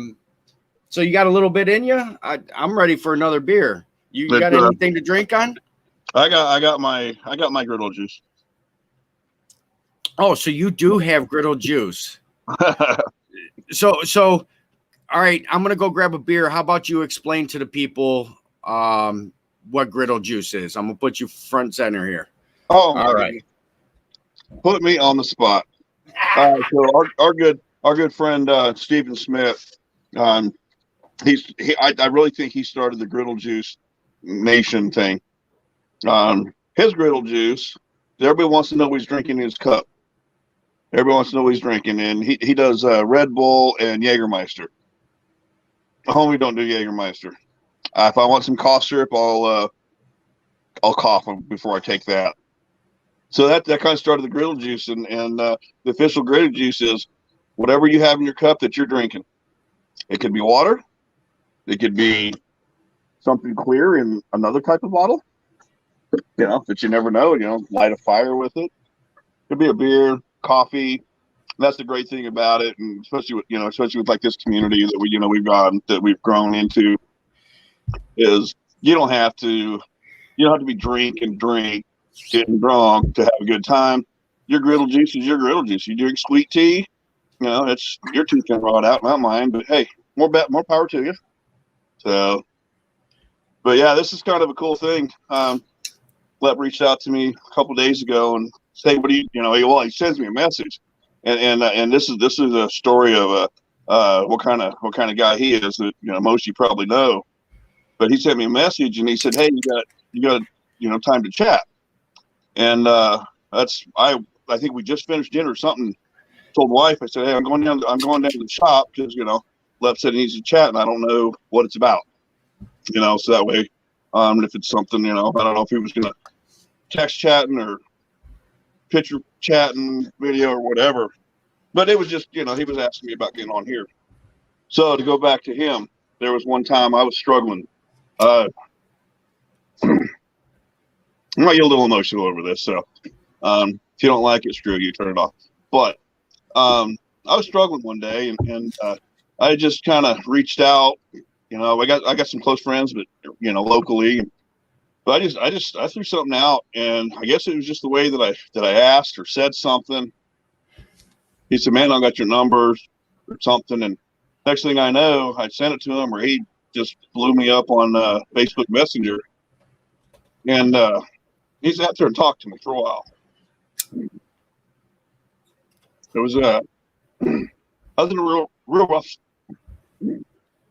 so you got a little bit in you. I'm ready for another beer. You got anything to drink on? I got my griddle juice. Oh, so you do have griddle juice. So all right, I'm gonna go grab a beer. How about you explain to the people what griddle juice is? I'm gonna put you front and center here. Oh, all right. Put me on the spot. So our good friend Stephen Smith, I really think he started the griddle juice nation thing. His griddle juice, everybody wants to know what he's drinking in his cup. Everybody wants to know what he's drinking, and he does Red Bull and Jägermeister. Homie, don't do Jägermeister. If I want some cough syrup, I'll cough before I take that. So that kind of started the griddle juice, and the official griddle juice is whatever you have in your cup that you're drinking. It could be water. It could be something clear in another type of bottle, that you never know, light a fire with it. Could be a beer, coffee. And that's the great thing about it. And especially with like this community that we've grown into, is you don't have to be getting drunk to have a good time. Your griddle juice is your griddle juice. You drink sweet tea, it's your teeth can rot out, not mine, but hey, more power to you. So, but yeah, this is kind of a cool thing. Lep reached out to me a couple days ago and say, "What do you?" He sends me a message, and this is a story of what kind of guy he is that most of you probably know. But he sent me a message and he said, "Hey, you got time to chat." And I think we just finished dinner or something. Told wife, I said, "Hey, I'm going down to the shop because Lep said he needs to chat, and I don't know what it's about." So that way, if it's something, I don't know if he was gonna text chatting or picture chatting, video or whatever. But it was just, he was asking me about getting on here. So to go back to him, there was one time I was struggling. I might get a little emotional over this, so if you don't like it, screw you, turn it off. But I was struggling one day, and I just kind of reached out. I got some close friends, but locally. But I threw something out, and I guess it was just the way that I asked or said something. He said, "Man, I got your numbers," or something, and next thing I know, I sent it to him, or he just blew me up on Facebook Messenger, and he sat there and talked to me for a while. It was I was in a real rough.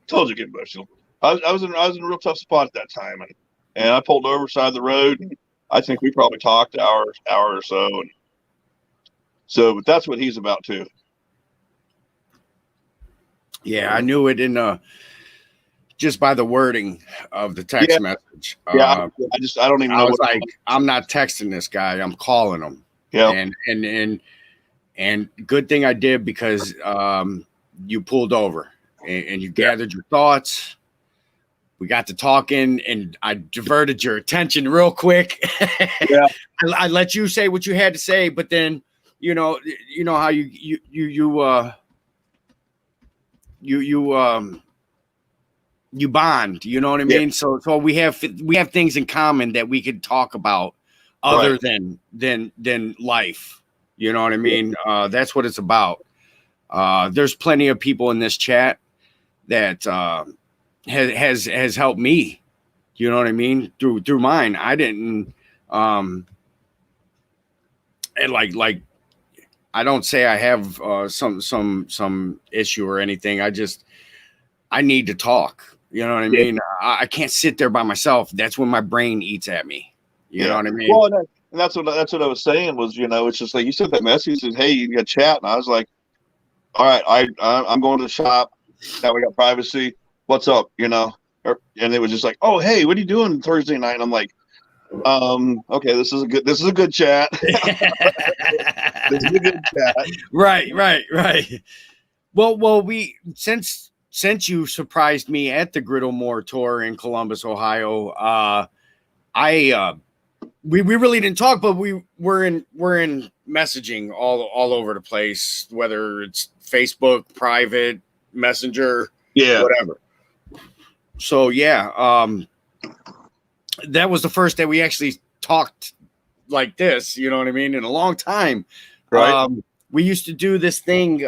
Told you, get emotional. I was in a real tough spot at that time, and I pulled over side of the road. And I think we probably talked an hour or so, and but that's what he's about too. Yeah, I knew it in just by the wording of the text message. Yeah, I don't even I know. was like, I'm not texting this guy. I'm calling him. Yeah. And good thing I did, because you pulled over and you gathered your thoughts. We got to talking, and I diverted your attention real quick. Yeah. I let you say what you had to say, but then you know how you bond. You know what I mean? So we have things in common that we could talk about other than life. You know what I mean? That's what it's about. There's plenty of people in this chat that has helped me. You know what I mean? Through mine. I didn't and like I don't say I have some issue or anything. I need to talk. You know what I mean? I can't sit there by myself. That's when my brain eats at me. You know what I mean? Well, and that's what I was saying was, it's just like you sent that message, says, hey, you got chat, and I was like, all right, I'm going to the shop. Now we got privacy. What's up? And it was just like, oh, hey, what are you doing Thursday night? And I'm like, okay, this is a good chat. This is a good chat. Right. Well, we since you surprised me at the Griddle More tour in Columbus, Ohio, we really didn't talk, but we're in messaging all over the place, whether it's Facebook, private, Messenger, whatever. So that was the first that we actually talked like this, you know what I mean, in a long time. Right. We used to do this thing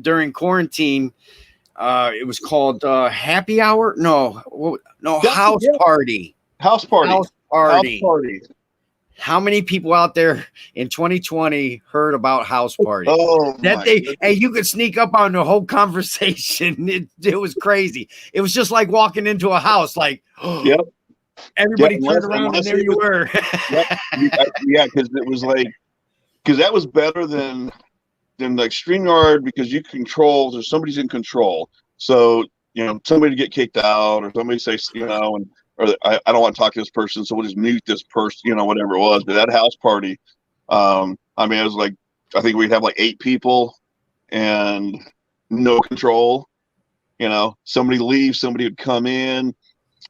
during quarantine. It was called happy hour. No, house party. House party. How many people out there in 2020 heard about house party? Oh, hey, you could sneak up on the whole conversation. It was crazy. It was just like walking into a house, like, everybody turned around and there you were. Because it was like, because that was better than like StreamYard, because you control, there's somebody's in control. So, somebody get kicked out, or somebody say, or I don't want to talk to this person, so we'll just mute this person, whatever it was. But that house party, it was like, I think we'd have like 8 people and no control. Somebody leaves, somebody would come in.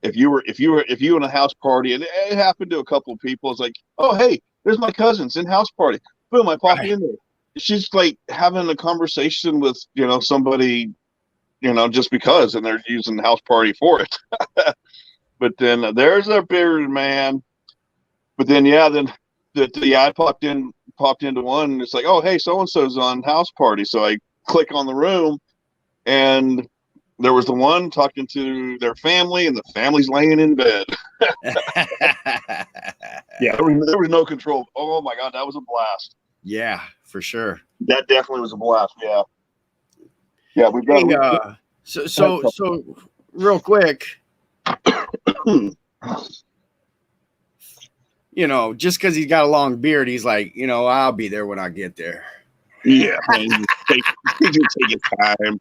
If you were in a house party, and it happened to a couple of people, it's like, oh, hey, there's my cousins in house party. Boom, I pop in there. It's just like having a conversation with, somebody, just because, and they're using the house party for it. But then there's a bearded man. But then, I popped into one, and it's like, oh, hey, so-and-so's on house party. So I click on the room, and there was the one talking to their family, and the family's laying in bed. There was no control. Oh my God, that was a blast. Yeah, for sure. That definitely was a blast. Yeah, we've got. So real quick, just because he's got a long beard, he's like, I'll be there when I get there. Yeah, man, take your time.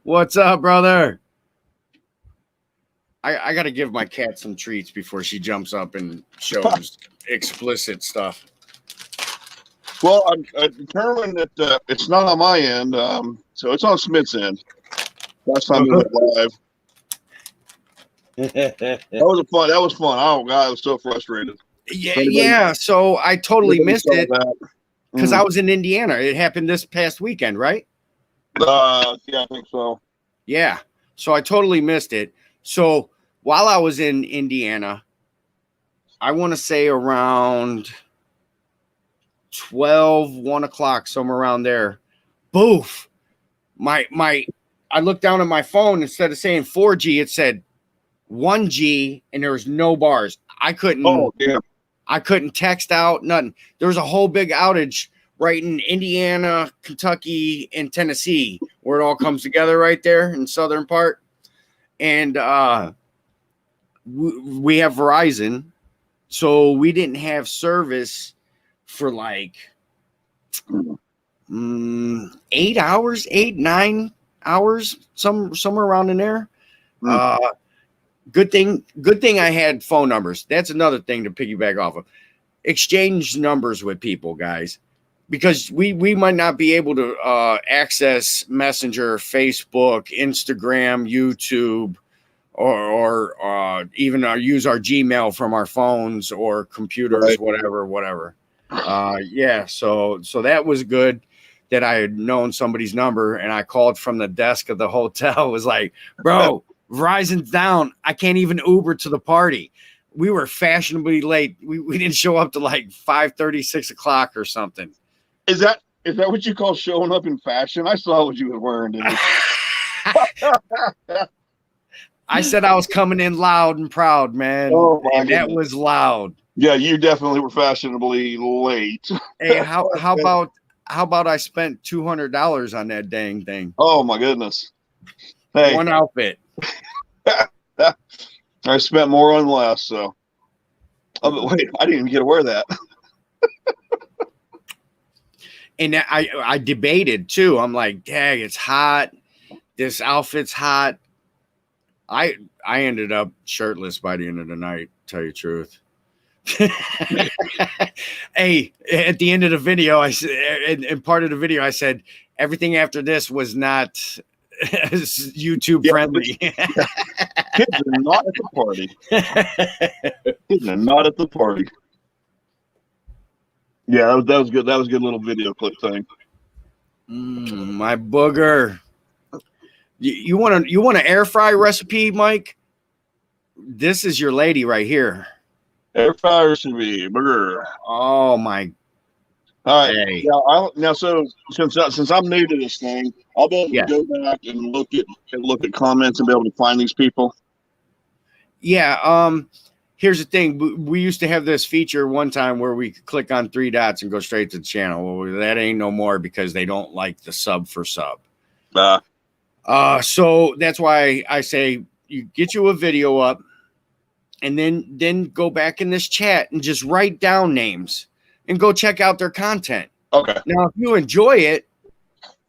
What's up, brother? I got to give my cat some treats before she jumps up and shows explicit stuff. Well, I determined that it's not on my end, so it's on Smith's end. Last time we went live. That was fun. Oh God, I was so frustrated. Yeah. So I totally missed it because I was in Indiana. It happened this past weekend, right? Yeah, I think so. Yeah. So I totally missed it. So while I was in Indiana, I want to say around 1 o'clock, somewhere around there, boof. I looked down at my phone, instead of saying 4G, it said 1G, and there was no bars. I couldn't text out, nothing. There was a whole big outage right in Indiana, Kentucky, and Tennessee, where it all comes together right there in southern part. And we have Verizon, so we didn't have service for like 8 hours, 8, 9 hours, somewhere around in there. Mm. Good thing I had phone numbers. That's another thing to piggyback off of. Exchange numbers with people, guys, because we might not be able to access Messenger, Facebook, Instagram, YouTube, or even use our Gmail from our phones or computers, Right. whatever. Yeah, so that was good that I had known somebody's number, and I called from the desk of the hotel. It was like, bro, Verizon's down. I can't even Uber to the party. We were fashionably late. We didn't show up to like 5:30, 6 o'clock or something. Is that what you call showing up in fashion? I saw what you were wearing, dude. I said I was coming in loud and proud, man. Oh my And that goodness. was loud. Yeah, you definitely were fashionably late. Hey, how about I spent $200 on that dang thing? Oh my goodness. Hey, One outfit. I spent more on less, so. Oh, but wait, I didn't even get to wear that. And I debated too. I'm like, dang, it's hot. This outfit's hot. I ended up shirtless by the end of the night, tell you the truth. Hey, at the end of the video, I said, and part of the video, I said, everything after this was not YouTube friendly. Kids are not at the party. Kids are not at the party. Yeah, that was good. That was a good little video clip thing. My booger. You want an air fry recipe, Mike? This is your lady right here. Air fryer should be burger. Oh my! All right. Hey. Now, so since I'm new to this thing, I'll be able to go back and look at comments and be able to find these people. Yeah. Here's the thing. We used to have this feature one time where we could click on 3 dots and go straight to the channel. Well, that ain't no more because they don't like the sub for sub. So that's why I say you get you a video up and then go back in this chat and just write down names and go check out their content. Okay. Now, if you enjoy it,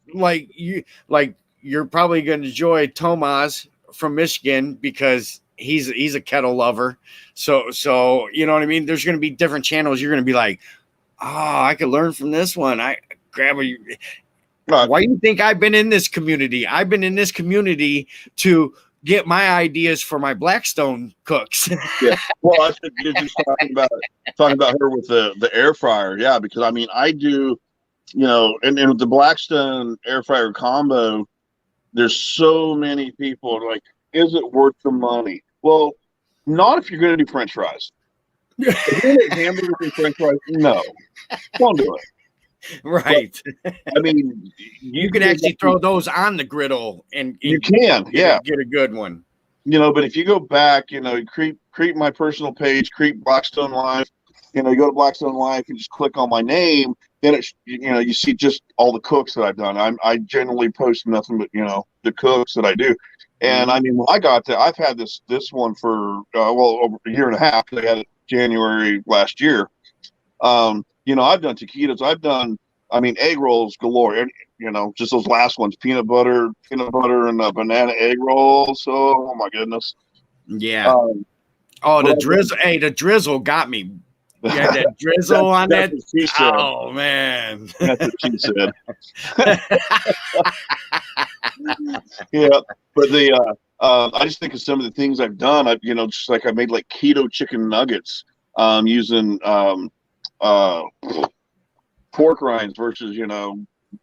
you're probably going to enjoy Tomas from Michigan because he's a kettle lover. So you know what I mean? There's going to be different channels. You're going to be like, oh, I could learn from this one. I grab a. Why do you think I've been in this community? I've been in this community to get my ideas for my Blackstone cooks. Yeah. Well, I think you're just talking about her with the air fryer. Yeah, because I mean, I do, and with the Blackstone air fryer combo, there's so many people like, is it worth the money? Well, not if you're going to do French fries. If you're going to hamburgers and French fries, no, don't do it. Right. But, I mean, you can actually throw those on the griddle and you can, get a good one. But if you go back, creep my personal page, creep Blackstone Life, you go to Blackstone Life and just click on my name, then it's, you see just all the cooks that I've done. I generally post nothing but, the cooks that I do. And I mean, when I got to, I've had this one for, over a year and a half. I had it January last year. I've done taquitos. I've done, egg rolls galore. And, just those last ones, peanut butter and banana egg rolls. Oh my goodness. Yeah. The drizzle. Hey, the drizzle got me. Yeah, that drizzle on that. Oh man. That's what she said. Yeah, but I just think of some of the things I've done. Just like I made like keto chicken nuggets, using pork rinds versus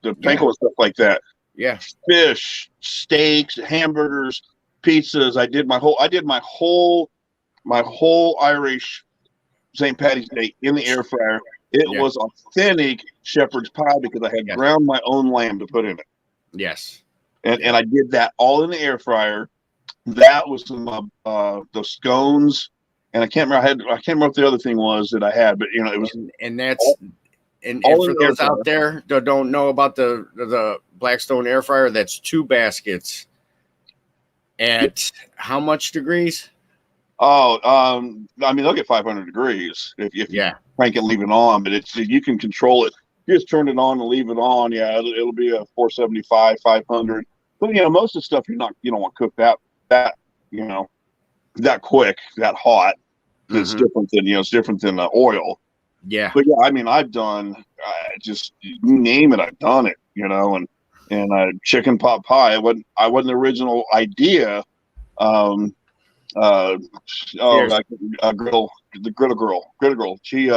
the panko and stuff like that. Yeah, fish, steaks, hamburgers, pizzas. I did my whole Irish St. Patty's Day in the air fryer. It was authentic shepherd's pie because I had ground my own lamb to put in it. Yes, and I did that all in the air fryer. That was some the scones, and I can't remember what the other thing was that I had, but it was and that's. And for those out there that don't know about the Blackstone air fryer, that's 2 baskets at how much degrees? Oh, they'll get 500 degrees if you crank it and leave it on, but you can control it. You just turn it on and leave it on. Yeah, it'll be a 475, 500. But most of the stuff you don't want to cook that that quick, that hot. It's different than it's different than oil. Yeah. But yeah, I mean, I've done just you name it, I've done it. And chicken pot pie. I wasn't the original idea. Griddle, the griddle girl. She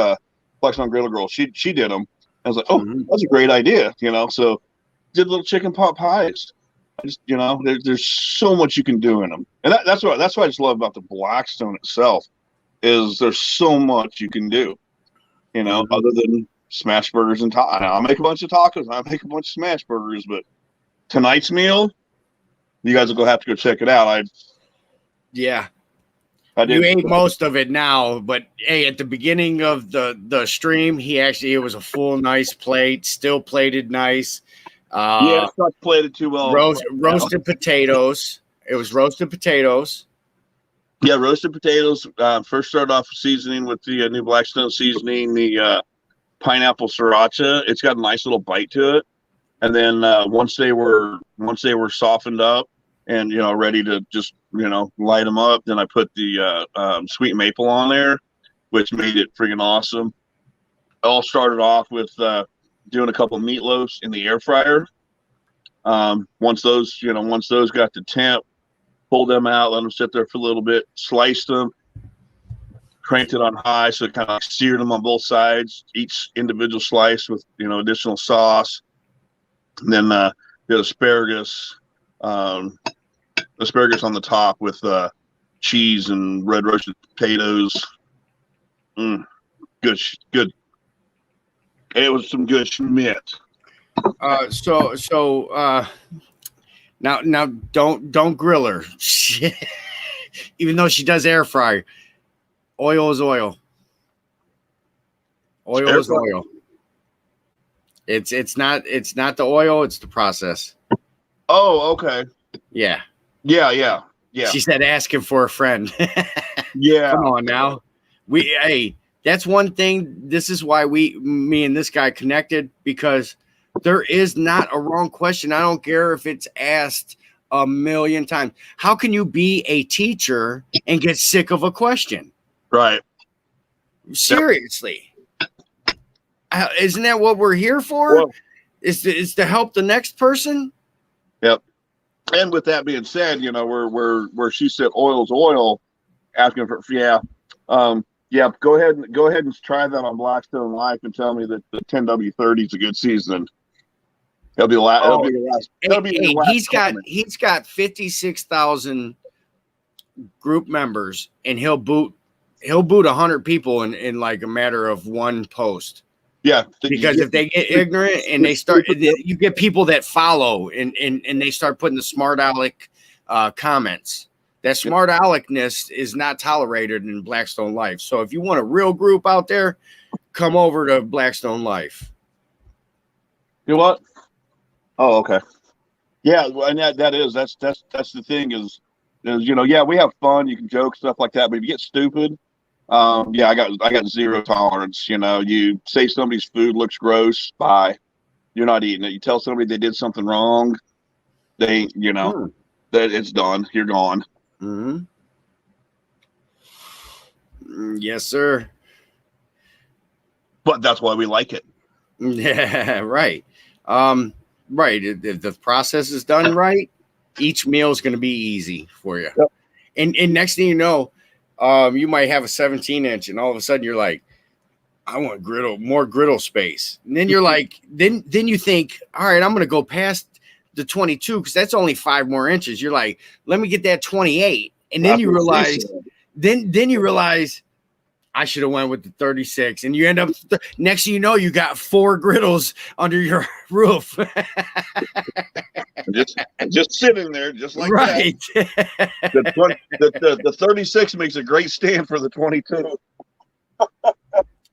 Blackstone griddle girl. She did them. I was like, oh, that's a great idea. So did little chicken pot pies. I just there's so much you can do in them, and that's what I just love about the Blackstone itself is there's so much you can do. Other than smash burgers and tacos. I'll make a bunch of tacos. I'll make a bunch of smash burgers, but tonight's meal, you guys will have to go check it out. I did. You ate most of it now, but hey, at the beginning of the stream, it was a full nice plate, still plated nice. It's not plated too well. Roasted potatoes. It was roasted potatoes. Yeah, roasted potatoes. First started off seasoning with the new Blackstone seasoning, the pineapple sriracha. It's got a nice little bite to it. And then once they were softened up and ready to just light them up, then I put the sweet maple on there, which made it freaking awesome. It all started off with doing a couple of meatloafs in the air fryer. Once those got to temp, pulled them out, let them sit there for a little bit, sliced them, cranked it on high, so it kind of seared them on both sides, each individual slice with additional sauce. And then did asparagus on the top with cheese and red roasted potatoes. Good. It was some good schmidt. Now don't grill her. Even though she does air fry. Oil is oil. Oil is oil. It's not the oil, it's the process. Oh, okay. Yeah. Yeah. She said asking for a friend. Yeah. Come on now. That's one thing. This is why me and this guy connected, because there is not a wrong question. I don't care if it's asked a million times. How can you be a teacher and get sick of a question? Right. Seriously. Isn't that what we're here for? Well, is to help the next person? Yep. And with that being said, where she said oil's oil, asking for go ahead and try that on Blackstone Life and tell me that the 10W30 is a good season. It'll be the last. He's got 56,000 group members, and he'll boot 100 people in like a matter of one post. Yeah, because if they get ignorant and they start, you get people that follow and they start putting the smart aleck comments. That smart aleckness is not tolerated in Blackstone Life. So if you want a real group out there, come over to Blackstone Life. You know what? Oh, okay. Yeah, and that's the thing is we have fun, you can joke, stuff like that, but if you get stupid, I got zero tolerance. You say somebody's food looks gross, bye. You're not eating it. You tell somebody they did something wrong, that it's done. You're gone. Yes, sir. But that's why we like it. Yeah, right. Right. If the process is done right, each meal is going to be easy for you. Yep. And next thing you know, you might have a 17-inch, and all of a sudden you're like, I want more griddle space. And then you're like, then you think, all right, I'm going to go past the 22 because that's only 5 more inches. You're like, let me get that 28, and then you realize, then you realize, I should have went with the 36, and you end up next thing you know, you got 4 griddles under your roof. just sitting there, just like right. That. The 36 makes a great stand for the 22.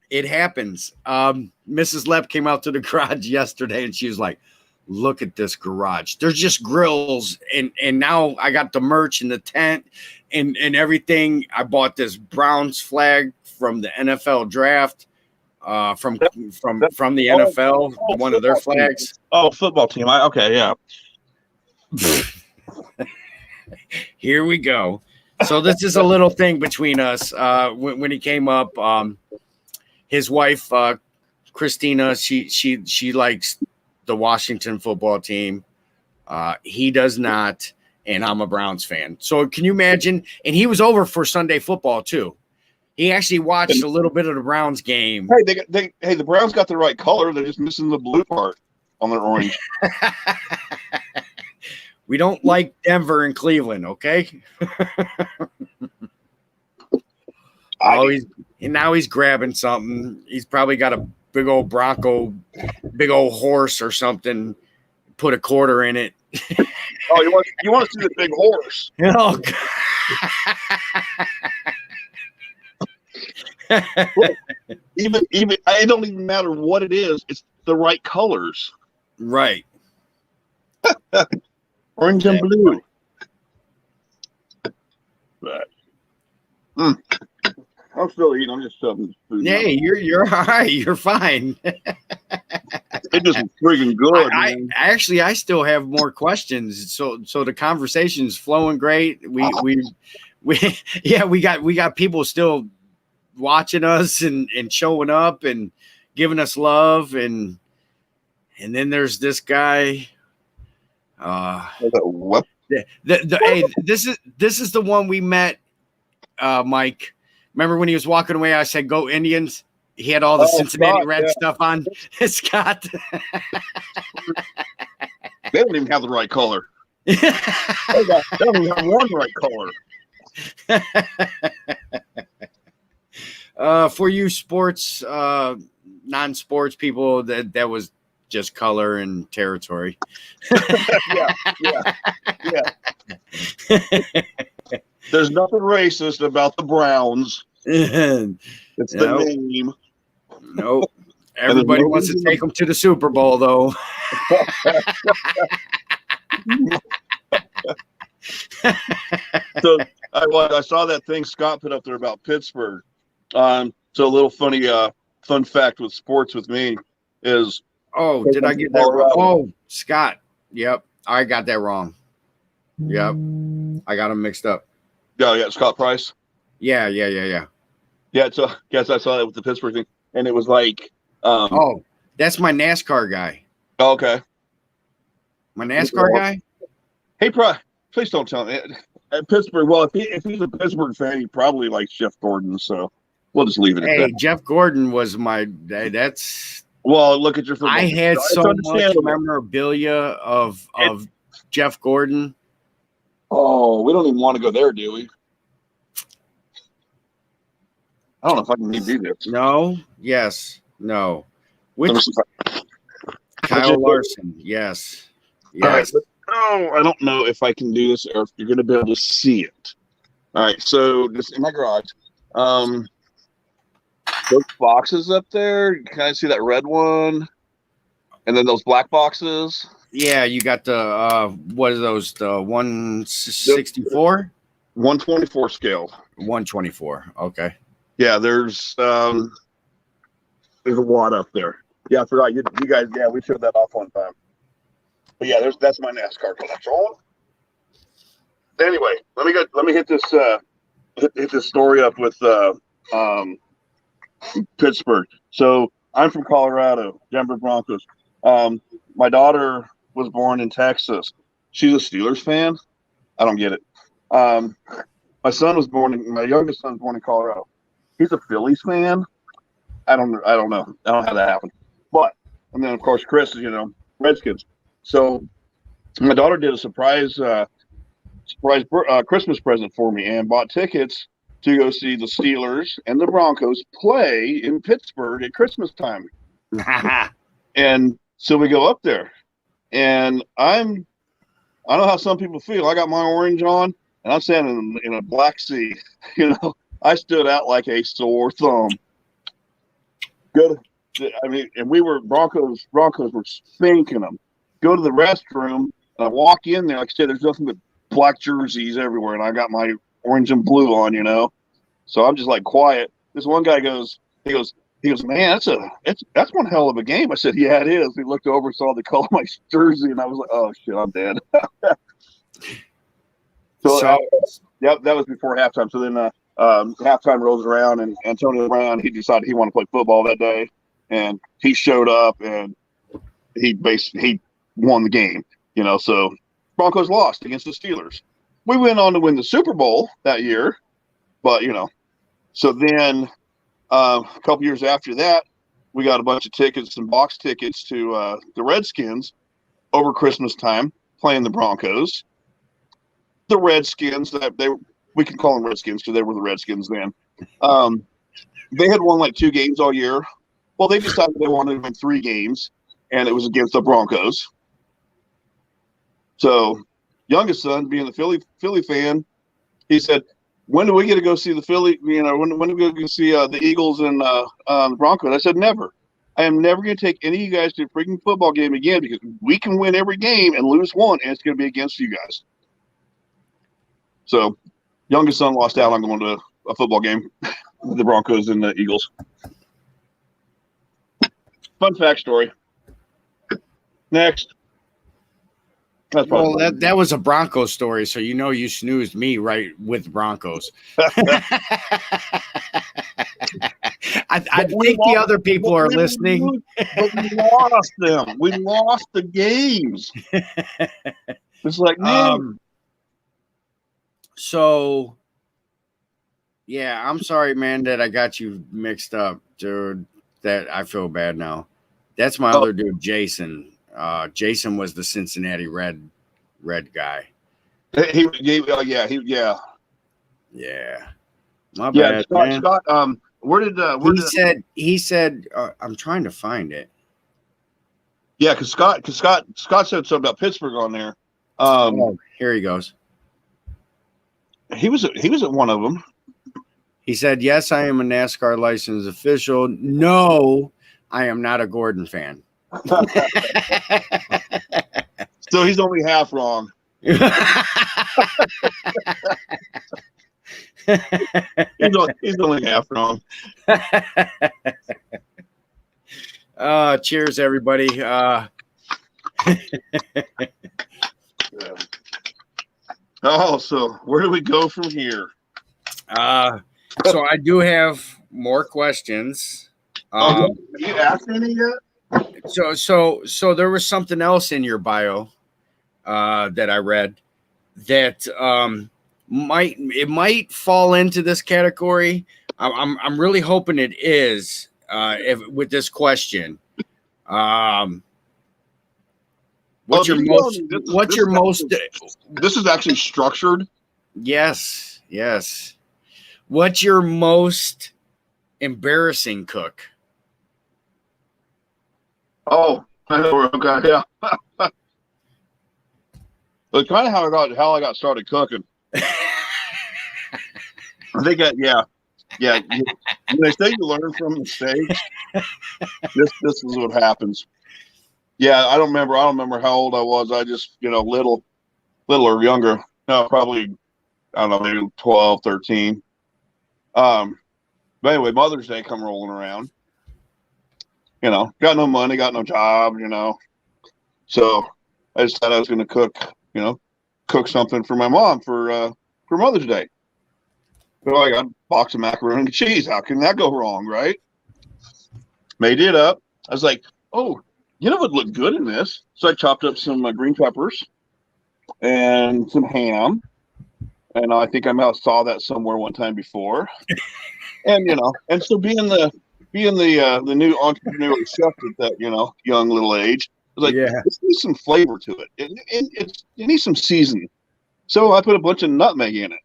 It happens. Mrs. Lepp came out to the garage yesterday, and she was like, look at this garage. There's just grills, and now I got the merch and the tent and everything. I bought this Browns flag from the NFL draft, from the NFL, one of their flags. Oh, football team. Okay, yeah. Here we go. So this is a little thing between us. When he came up, his wife Christina, she likes the Washington football team. He does not, and I'm a Browns fan. So can you imagine? And he was over for Sunday football too. He actually watched a little bit of the Browns game. Hey, the Browns got the right color. They're just missing the blue part on their orange. We don't like Denver and Cleveland, okay? Now he's grabbing something. He's probably got a big old Bronco, big old horse or something. Put a quarter in it. Oh, you want to see the big horse? Oh, even it don't even matter what it is. It's the right colors. Right. Orange and blue. But, I'm still eating. I'm just shoving food. Hey, you're all right. You're fine. It just freaking good. I still have more questions. So the conversation's flowing great. We got people still watching us and showing up and giving us love, and then there's this guy. Hey, this is the one we met, Mike. Remember when he was walking away? I said, "Go Indians." He had all the Cincinnati Scott, Red stuff on. Scott. They don't even have the right color. They don't even have one right color. For you sports, non-sports people, that was just color and territory. Yeah. There's nothing racist about the Browns. It's the name. Nope. Everybody wants to take them to the Super Bowl, though. So I saw that thing Scott put up there about Pittsburgh. So a little funny fun fact with sports with me is. Oh, did I get that wrong? Oh, Scott. Yep, I got that wrong. Yep, I got them mixed up. Oh, yeah, Scott Price. Yeah. Yeah, so yes, I saw that with the Pittsburgh thing, and it was like, oh, that's my NASCAR guy. Oh, okay, my NASCAR guy. Hey, please don't tell me at Pittsburgh. Well, if he's a Pittsburgh fan, he probably likes Jeff Gordon. So we'll just leave it at that. Hey, Jeff Gordon was my. That's. Well, look at your football. I had so much memorabilia of Jeff Gordon. Oh, we don't even want to go there, do we? I don't know if I can do this. No. Yes. No. Which Kyle Larson? Yes. Yes. All right, I don't know if I can do this or if you're going to be able to see it. All right, so just in my garage, those boxes up there. You kind of see that red one, and then those black boxes. Yeah, you got the what are those? The 164, 124 scale. 124. Okay. Yeah, there's a lot up there. Yeah, I forgot you guys. Yeah, we showed that off one time. But yeah, that's my NASCAR collection. Anyway, let me hit this story up with Pittsburgh. So I'm from Colorado, Denver Broncos. My daughter was born in Texas. She's a Steelers fan. I don't get it. My youngest son was born in Colorado. He's a Phillies fan. I don't know. I don't know how that happened. But and then of course Chris is Redskins. So my daughter did a surprise Christmas present for me and bought tickets to go see the Steelers and the Broncos play in Pittsburgh at Christmas time. And so we go up there, and I know how some people feel. I got my orange on, and I'm standing in a black sea. I stood out like a sore thumb. And we were Broncos were spanking them. Go to the restroom, and I walk in there. Like I said, there's nothing but black jerseys everywhere, and I got my orange and blue on, So I'm just like quiet. This one guy goes, He goes, man, that's one hell of a game. I said, yeah, it is. He looked over, saw the color of my jersey, and I was like, oh shit, I'm dead. So, yep, that was before halftime. So then halftime rolls around, and Antonio Brown, he decided he wanted to play football that day, and he showed up, and he won the game. So Broncos lost against the Steelers. We went on to win the Super Bowl that year, but so then a couple years after that, we got a bunch of tickets and box tickets to the Redskins over Christmas time playing the Broncos. The Redskins, we can call them Redskins because they were the Redskins then. They had won like 2 games all year. Well, they decided they wanted to win 3 games, and it was against the Broncos. So, youngest son, being a Philly fan, he said, "When do we get to go see the Philly? When do we go see the Eagles and the Broncos?" I said, "Never. I am never going to take any of you guys to a freaking football game again because we can win every game and lose one, and it's going to be against you guys." So, youngest son lost out on going to a football game with the Broncos and the Eagles. Fun fact story. Next. Well, that was a Broncos story, so you snoozed me right with the Broncos. I think the other people are listening. But we lost them. We lost the games. It's like, man. So, yeah, I'm sorry, man, that I got you mixed up, dude. That I feel bad now. That's my other dude, Jason. Jason was the Cincinnati Red guy. Yeah. My bad, man. Scott, he said I'm trying to find it. Yeah, because Scott said something about Pittsburgh on there. Here he goes. He was at one of them. He said, "Yes, I am a NASCAR licensed official. No, I am not a Gordon fan." So he's only half wrong. He's only half wrong. Cheers, everybody. So where do we go from here? So I do have more questions. Have you asked any yet? So there was something else in your bio that I read that might fall into this category. I'm really hoping it is with this question. What's your most? This is actually structured. Yes. What's your most embarrassing cook? Oh, I know. Okay, yeah. It's kind of how I got started cooking. I think yeah. When they say you learn from mistakes, this is what happens. Yeah, I don't remember how old I was. I just, little or younger. No, probably, I don't know, maybe 12, 13. But anyway, Mother's Day come rolling around. Got no money, got no job, So I decided I was going to cook something for my mom for Mother's Day. So I got a box of macaroni and cheese. How can that go wrong, right? Made it up. I was like, oh, it would look good in this. So I chopped up some green peppers and some ham. And I think I might have saw that somewhere one time before. And, and so being the new entrepreneurial chef at that, young little age, I was like, This needs some flavor to it. It needs some seasoning. So I put a bunch of nutmeg in it.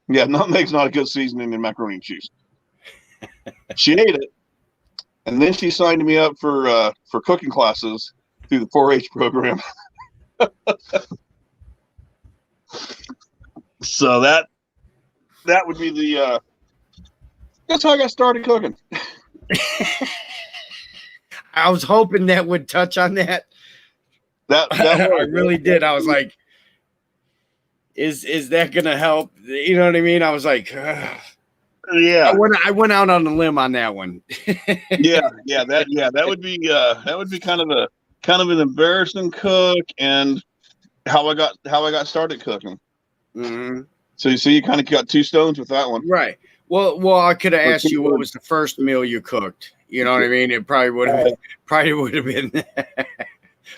Nutmeg's not a good seasoning in macaroni and cheese. She ate it. And then she signed me up for cooking classes through the 4-H program. So that would be that's how I got started cooking. I was hoping that would touch on that. That I really did. I was like, is that gonna help? You know what I mean? I was like, Yeah, I went out on a limb on that one. that would be kind of an embarrassing cook, and how I got started cooking. Mm-hmm. So you kind of got two stones with that one. Right. Well, I could have asked you what was the first meal you cooked. You know what I mean? It probably would have been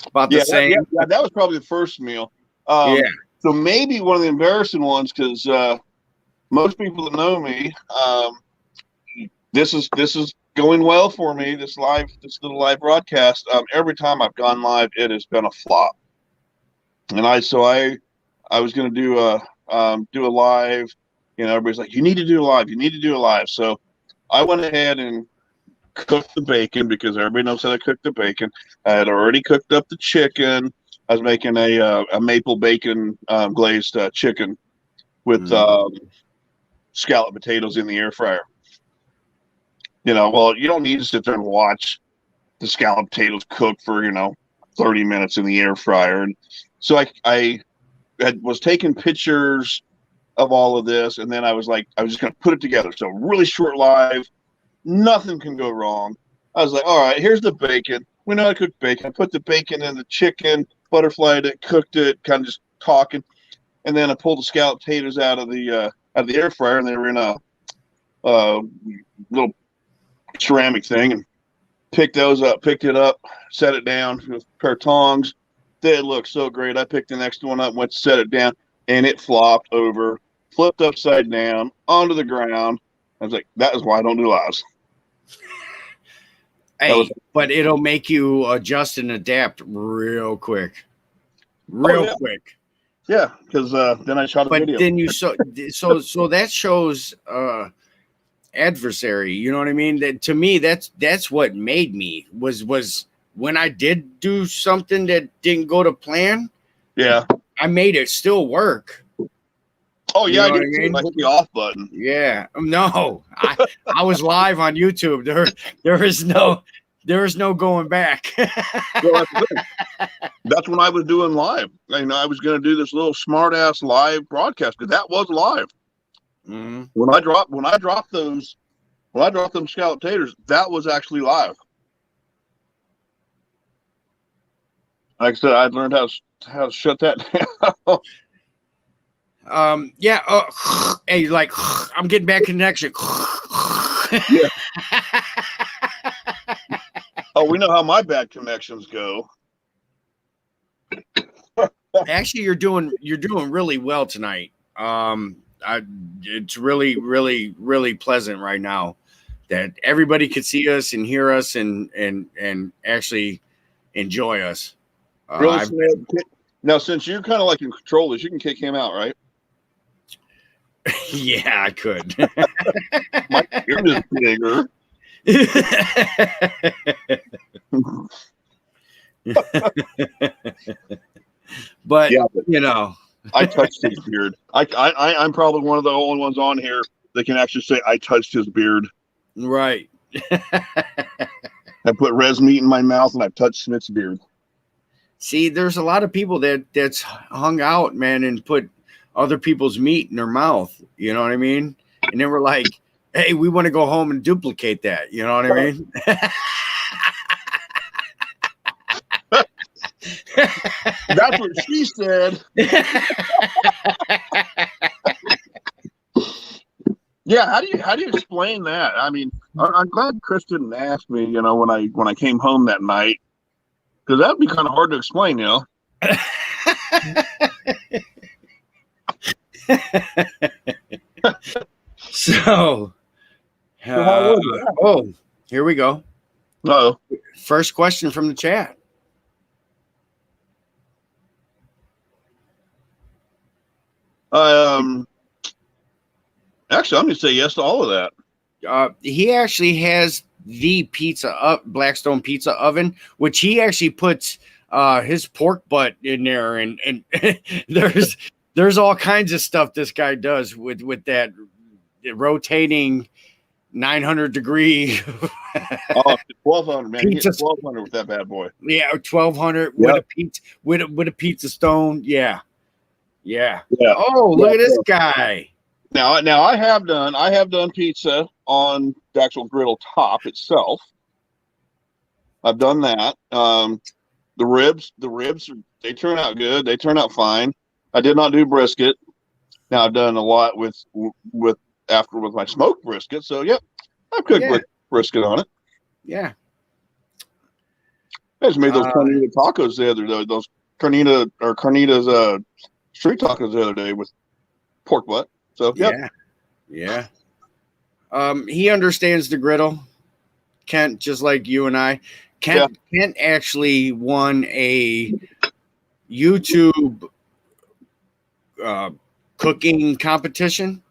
about the same. That was probably the first meal. Yeah. So maybe one of the embarrassing ones, because most people that know me, this is going well for me. This little live broadcast. Every time I've gone live, it has been a flop. And I was going to do a live. You know, everybody's like, you need to do a live. You need to do a live. So I went ahead and cooked the bacon, because everybody knows how to cook the bacon. I had already cooked up the chicken. I was making a maple bacon glazed chicken with scalloped potatoes in the air fryer. You know, well, you don't need to sit there and watch the scalloped potatoes cook for 30 minutes in the air fryer. And so I was taking pictures of all of this, and then I was just going to put it together. So really short live, nothing can go wrong. I was like, all right, here's the bacon. We know how to cook bacon. I put the bacon in the chicken, butterflied it, cooked it, kind of just talking, and then I pulled the scalloped potatoes out of the air fryer, and they were in a little ceramic thing, and picked it up, set it down with a pair of tongs. They looked so great. I picked the next one up, went to set it down, and it flopped over, flipped upside down onto the ground. I was like, that is why I don't do lives. Hey, but it'll make you adjust and adapt real quick. Quick. Yeah, because then I shot a video. But then you so that shows adversary. You know what I mean? That to me, that's what made me was when I did do something that didn't go to plan. Yeah, I made it still work. Oh yeah, I hit the off button. Yeah, no, I was live on YouTube. There is no going back. Well, that's when I was doing live. I was going to do this little smart ass live broadcast, because that was live. Mm-hmm. When I dropped them scalloped taters, that was actually live. Like I said, I learned how to shut that down. Hey, like I'm getting back connection. Yeah. Oh, we know how my bad connections go. Actually, you're doing really well tonight. It's really, really, really pleasant right now that everybody could see us and hear us and actually enjoy us. Really, now, since you're kind of like in control of this, you can kick him out, right? Yeah, I could. My ear is bigger. But I touched his beard. I'm probably one of the only ones on here that can actually say I touched his beard. Right. I put res meat in my mouth, and I've touched Smith's beard. See, there's a lot of people that's hung out, man, and put other people's meat in their mouth. You know what I mean? And then we're like, hey, we want to go home and duplicate that. You know what I mean? That's what she said. Yeah, how do you explain that? I mean, I'm glad Chris didn't ask me, when I came home that night, because that'd be kind of hard to explain, So, here we go. Uh-oh. First question from the chat. Actually, I'm going to say yes to all of that. He actually has the Blackstone pizza oven, which he actually puts his pork butt in there, and there's all kinds of stuff this guy does with that rotating 900 degree. 1200, man. Pizza, 1200 with that bad boy. Yeah, 1200 with a pizza stone. Yeah. Oh, look at this guy. Now I have done pizza on the actual griddle top itself. I've done that. The ribs, they turn out good. They turn out fine. I did not do brisket. Now I've done a lot with my smoked brisket. So yep, I've cooked brisket on it. Yeah. I just made those carnita tacos the other day. Those carnitas street tacos the other day with pork butt. So yep. Yeah. He understands the griddle. Kent, just like you and I. Kent actually won a YouTube cooking competition,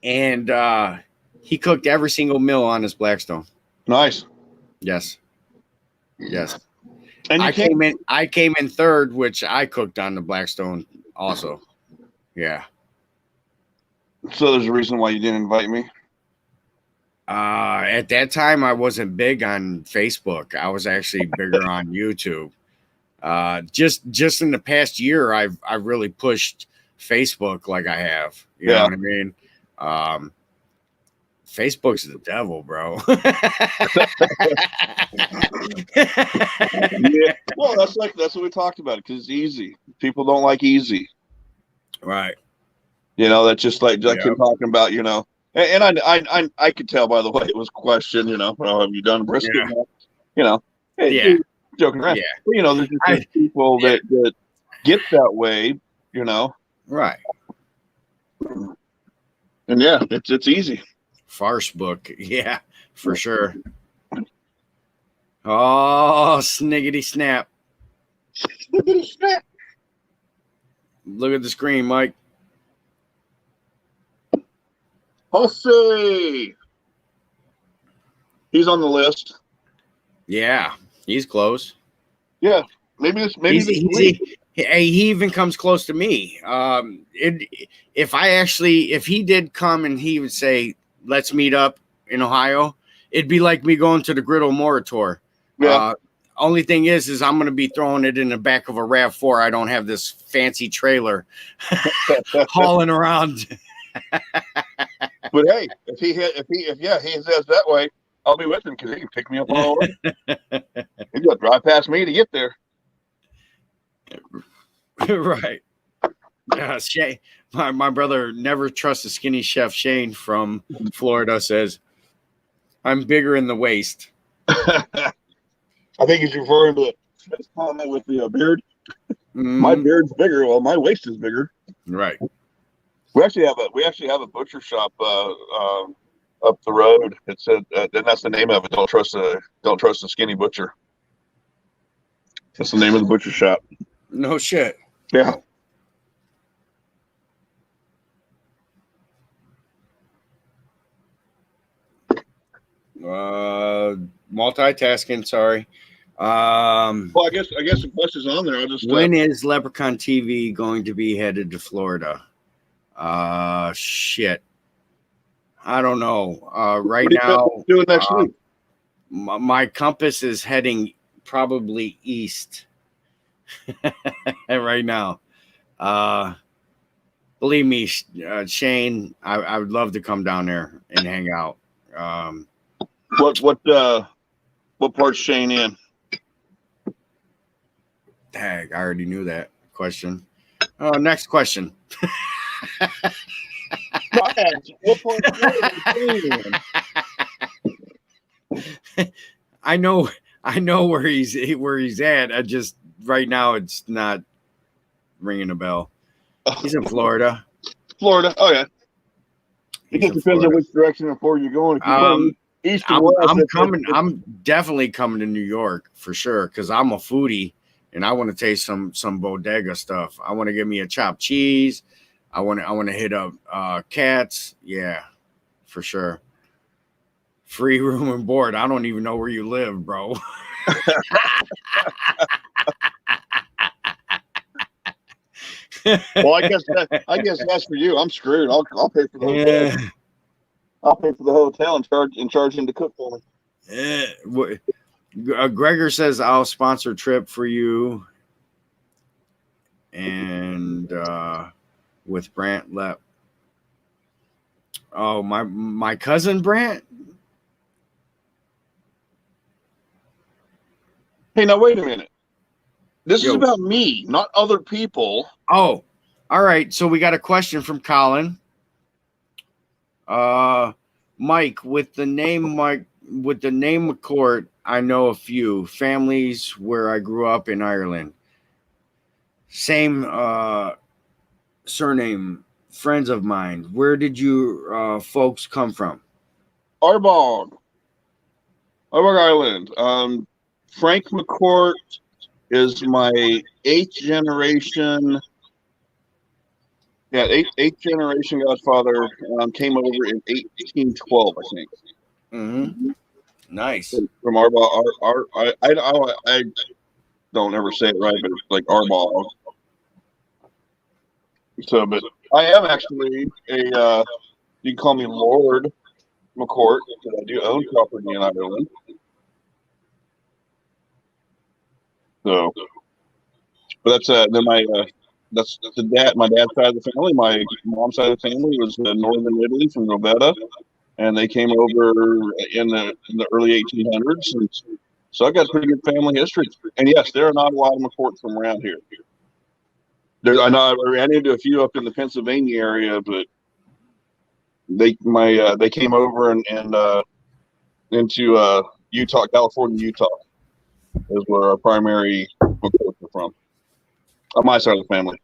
and he cooked every single meal on his Blackstone. Nice. Yes. And I came in third, which I cooked on the Blackstone also. Yeah. So there's a reason why you didn't invite me. At that time, I wasn't big on Facebook. I was actually bigger on YouTube. Just in the past year, I've really pushed Facebook like I have. You know what I mean? Facebook's the devil, bro. Yeah. Well, that's what we talked about, because it's easy. People don't like easy. Right. That's just like him talking about, and I could tell by the way it was questioned, well, have you done brisket? Yeah. Joking around. Yeah. But, there's just people that get that way, Right. And yeah, it's easy. Farce book. Yeah, for sure. Oh, sniggity snap. Sniggity snap. Look at the screen, Mike. Jose. He's on the list. Yeah, he's close. Yeah, maybe he even comes close to me. If he did come and he would say, let's meet up in Ohio, it'd be like me going to the Griddle Morator. Yeah. Only thing is I'm going to be throwing it in the back of a RAV4. I don't have this fancy trailer hauling around. But hey, if he says that way, I'll be with him, because he can pick me up all over. He's got to drive past me to get there. Right. Shane, my brother never trusts a skinny chef. Shane from Florida says, I'm bigger in the waist. I think he's referring to his comment with the beard. My beard's bigger. Well, my waist is bigger. Right. We actually have a butcher shop up the road. It said, and that's the name of it. Don't trust a skinny butcher. That's the name of the butcher shop. No shit. Yeah. Multitasking. Sorry. Well, I guess the question's on there. I'll just. When is Leprechaun TV going to be headed to Florida? Shit. I don't know. Right now, doing next week. My compass is heading probably east. Right now. Believe me, Shane, I would love to come down there and hang out. What part's Shane in? Dang, I already knew that question. Oh, next question. What part's Shane in? I know where he's at. I just right now it's not ringing a bell. He's in Florida. Florida. Oh yeah. It just depends on which direction of Florida you're going. If you're going east or west, I'm definitely coming to New York for sure, because I'm a foodie and I want to taste some bodega stuff. I want to get me a chopped cheese. I want to hit up Cats. Yeah, for sure. Free room and board. I don't even know where you live, bro. Well, I guess that's for you. I'm screwed. I'll pay for the hotel. I'll pay for the hotel and charge him to cook for me. Gregor says I'll sponsor a trip for you, and with Brant Lepp. Oh, my cousin Brant. Hey, now wait a minute. This is Yo. about me, not other people. Oh, all right. So we got a question from Colin. Mike, with the name McCourt, I know a few families where I grew up in Ireland. Same surname, friends of mine. Where did you folks come from? Arbog Island. Frank McCourt is my eighth generation. Yeah, eighth generation godfather. Came over in 1812, I think. Mm-hmm. Nice. From Arbog. I don't ever say it right, but it's like Arbog. So, but I am actually a. You can call me Lord McCourt because I do own property in Ireland. So, but that's the dad. My dad's side of the family. My mom's side of the family was northern Italy from Rovetta, and they came over in the early 1800s. And so I got pretty good family history. And yes, there are not a lot of McCourts from around here. I know I ran into a few up in the Pennsylvania area, but they came over and into Utah, Utah is where our primary McCourts are from. On my side of the family.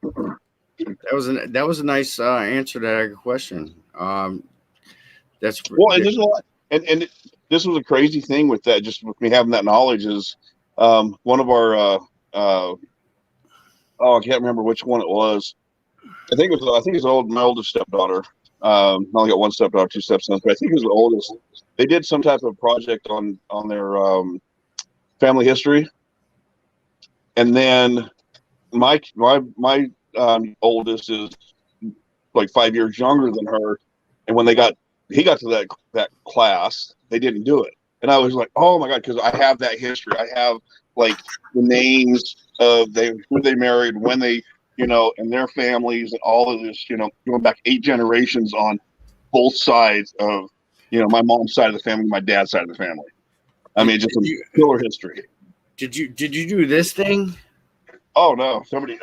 That was a nice answer to that question. That's well, and there's a lot, and this was a crazy thing with that. Just with me having that knowledge is one of our I can't remember which one it was. I think it was my oldest stepdaughter. I only got one stepdaughter, two stepsons, but I think it was the oldest. They did some type of project on their family history, and then my oldest is like 5 years younger than her, and when he got to that class, they didn't do it, and I was like, oh my god, because I have that history. I have like the names of who they married, when they, and their families, and all of this, going back 8 generations on both sides of, my mom's side of the family, my dad's side of the family. I mean, just a killer history. Did you do this thing? Oh no, somebody.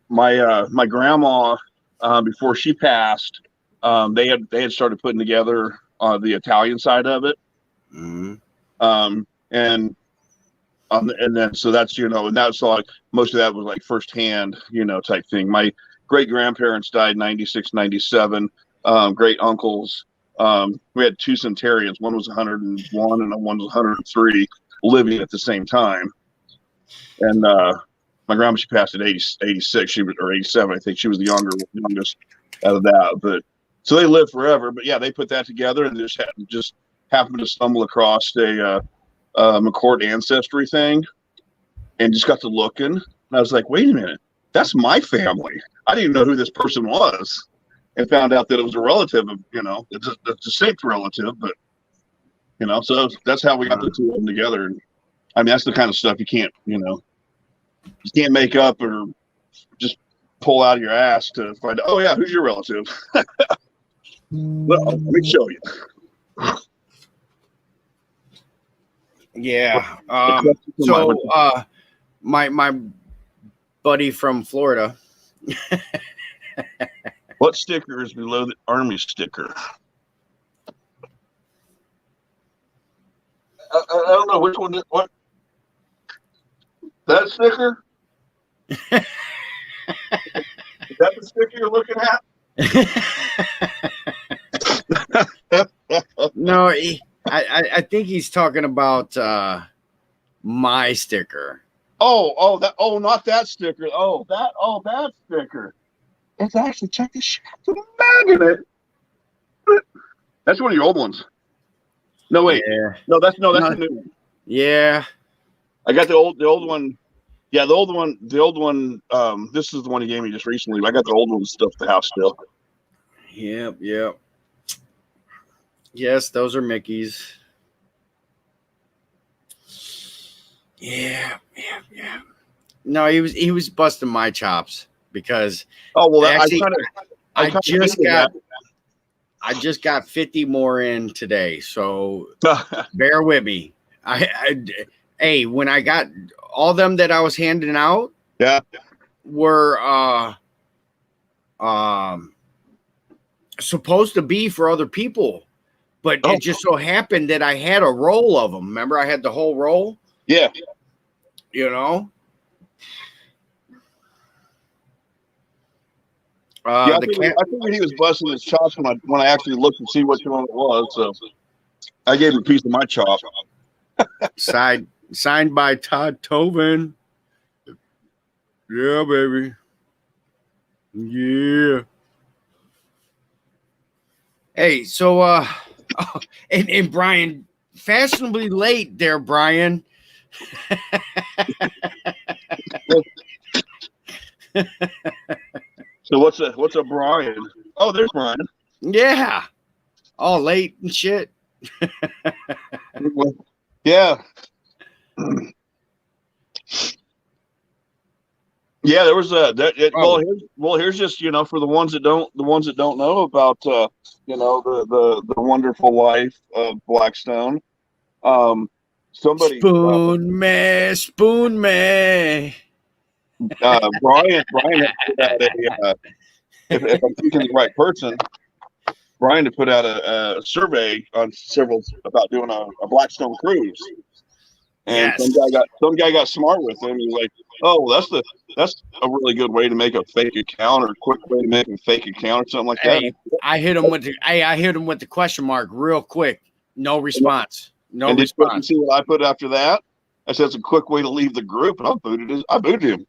My grandma, before she passed, they had started putting together the Italian side of it, Mm-hmm. And then so that's and that's like most of that was like firsthand type thing. My great grandparents died 96, 97. Great uncles. We had 2 centenarians. One was 101 and one was 103 living at the same time. And my grandma, she passed at 86. She was, or 87. I think she was the youngest out of that. But so they lived forever. But yeah, they put that together and just happened to stumble across a McCourt ancestry thing, and just got to looking. And I was like, wait a minute, that's my family. I didn't even know who this person was, and found out that it was a relative of, it's a distinct relative, but so that's how we got the two of them together. And I mean, that's the kind of stuff you can't make up or just pull out of your ass to find out, oh yeah, who's your relative? Well, let me show you. Yeah. So my buddy from Florida. What sticker is below the Army sticker? I don't know which one. What? That sticker? Is that the sticker you're looking at? No, I think he's talking about my sticker. Not that sticker. That sticker. It's actually, check this shit out. It's a magnet. That's one of your old ones. No, wait. Yeah. No, that's the new one. Yeah. I got the old one. Yeah, the old one. This is the one he gave me just recently. I got the old one stuff at the house still. Yep. Yes, those are Mickey's. Yeah. No, he was busting my chops because Oh well, actually, I just got 50 more in today, so bear with me. Hey, when I got all them that I was handing out, yeah, were supposed to be for other people, but it just so happened that I had a roll of them. Remember, I had the whole roll. Yeah. You know. I figured he was busting his chops when I actually looked to see which one it was. So I gave him a piece of my chop. Signed by Todd Tobin. Yeah, baby. Yeah. Hey, so and Brian, fashionably late there, Brian. So what's a Brian? Oh, there's Brian. Yeah. All late and shit. Yeah. Yeah, there was here's just, for the ones that don't know about the wonderful life of Blackstone. Somebody Spoon me. Brian had put out if I'm thinking the right person, Brian had put out a survey on about doing a Blackstone cruise. And yes. some guy got smart with him. He's like, "Oh, that's a really good way to make a fake account, or a quick way to make a fake account, or something like that." I hit him with the question mark real quick. No response. No response. Did you see what I put after that? I said it's a quick way to leave the group, and I booted him.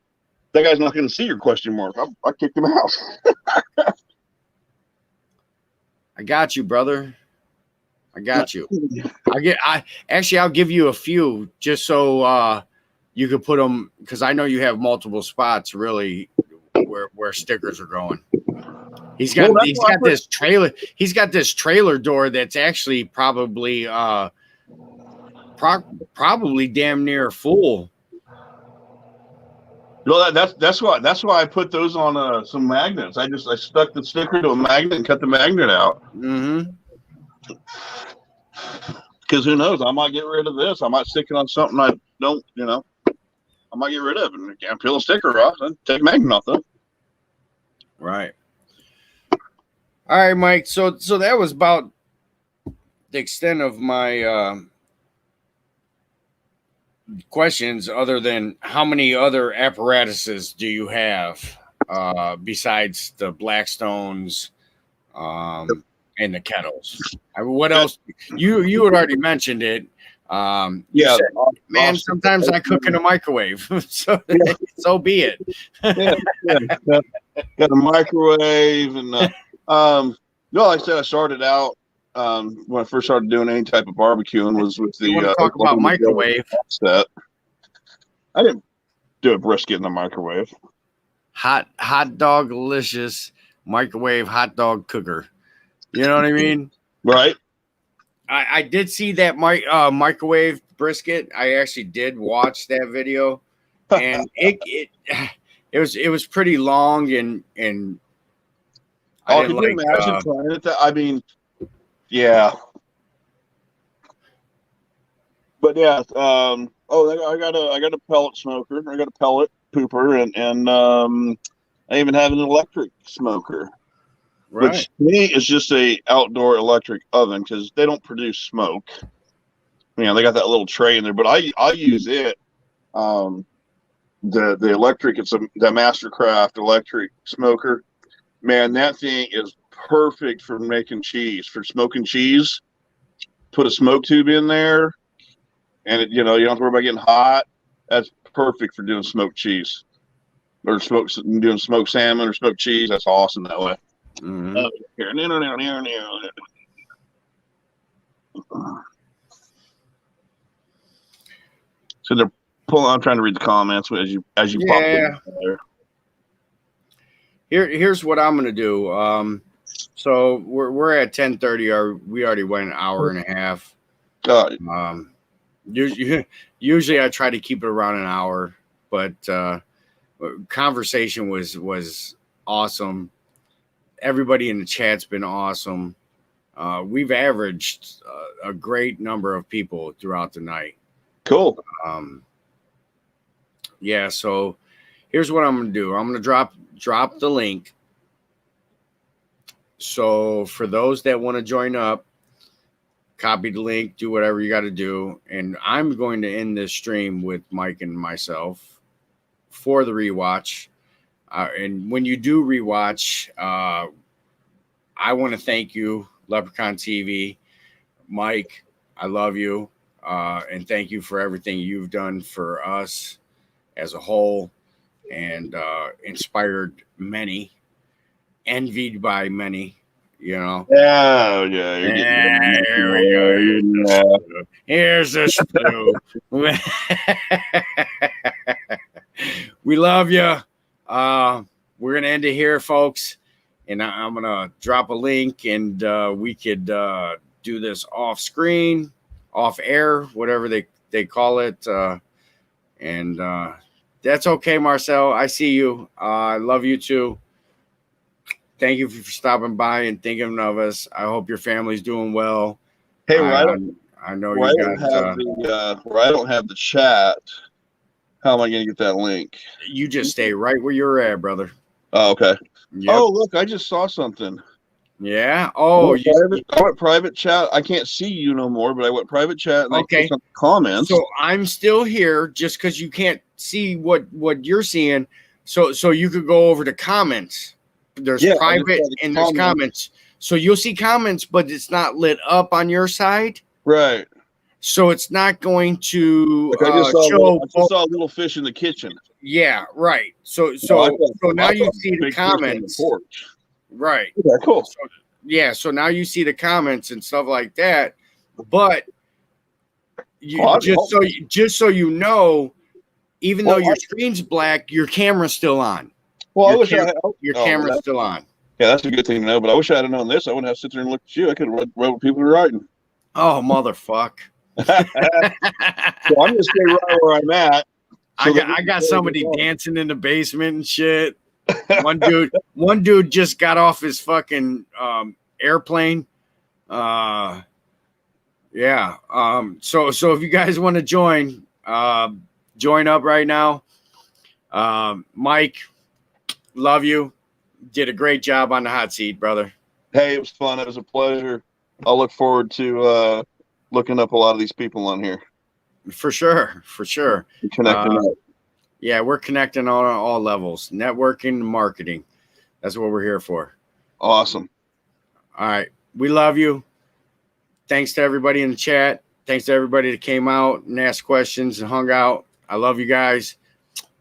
That guy's not going to see your question mark. I kicked him out. I got you, brother. I got you. I'll give you a few just so you could put them, because I know you have multiple spots really where stickers are going. He's got this trailer door that's actually probably damn near full. No, that's why I put those on some magnets. I stuck the sticker to a magnet and cut the magnet out. Mm-hmm. Because who knows? I might get rid of this. I might stick it on something I don't, I might get rid of it. And I can't peel a sticker off and take the magnet off though. Right. All right, Mike. So that was about the extent of my questions, other than how many other apparatuses do you have besides the Blackstones and the kettles? What else? You had already mentioned it. Yeah, said, man. Sometimes I cook in a microwave, so be it. Got a microwave, and like I said, I started out when I first started doing any type of barbecuing was with the talk about microwave set. I didn't do a brisket in the microwave. Hot dog delicious microwave hot dog cooker. You know what I mean? Right. I did see that microwave brisket. I actually did watch that video, and it was pretty long and I didn't could you imagine trying it? I mean, yeah. But yeah, I got a pellet smoker. I got a pellet pooper, and I even have an electric smoker. Right. Which to me is just a outdoor electric oven because they don't produce smoke. They got that little tray in there, but I use it. The electric, it's the Mastercraft electric smoker. Man, that thing is perfect for making cheese, for smoking cheese. Put a smoke tube in there, and you don't have to worry about getting hot. That's perfect for doing smoked cheese, or doing smoked salmon or smoked cheese. That's awesome that way. Mm-hmm. So they're pulling. I'm trying to read the comments as you pop in there. Here's what I'm gonna do. So we're at 10:30. We already went an hour and a half. Usually I try to keep it around an hour, but conversation was awesome. everybody in the chat's been awesome. We've averaged a great number of people throughout the night. Cool. Yeah, so here's what I'm going to do. I'm going to drop the link. So for those that want to join up, copy the link, do whatever you got to do. And I'm going to end this stream with Mike and myself for the rewatch. And when you do rewatch, I want to thank you, Leprechaun TV. Mike, I love you. And thank you for everything you've done for us as a whole, and inspired many, envied by many, you know. Yeah. Here we go. Here's the stew. We love you. We're going to end it here, folks. And I'm going to drop a link, and we could do this off screen, off air, whatever they call it. And that's okay, Marcel. I see you. I love you too. Thank you for stopping by and thinking of us. I hope your family's doing well. Hey, I know you got. Where I don't have the chat. How am I going to get that link? You just stay right where you're at, brother. Oh, okay. Yep. Oh, look, I just saw something. Yeah. Oh, I went private chat. I can't see you no more, but I went private chat and okay. I put some comments. So I'm still here just because you can't see what you're seeing. So you could go over to comments. There's private and there's comments. So you'll see comments, but it's not lit up on your side. Right. So it's not going to I just show. saw a little fish in the kitchen. Yeah, right. So now you see the comments. Right. Yeah, cool. So now you see the comments and stuff like that. But just so you know, even though your screen's black, your camera's still on. Well, your camera's still on. Yeah, that's a good thing to know. But I wish I had known this. I wouldn't have to sit there and look at you. I could have read what people are writing. Oh, motherfuck. So I'm just stay right where I'm at. I got somebody dancing in the basement and shit. One dude just got off his fucking airplane. So if you guys want to join up right now. Mike, love you. Did a great job on the hot seat, brother. Hey, it was fun. It was a pleasure. I'll look forward to looking up a lot of these people on here. For sure. Connecting up. Yeah, we're connecting on all levels. Networking and marketing. That's what we're here for. Awesome. All right. We love you. Thanks to everybody in the chat. Thanks to everybody that came out and asked questions and hung out. I love you guys.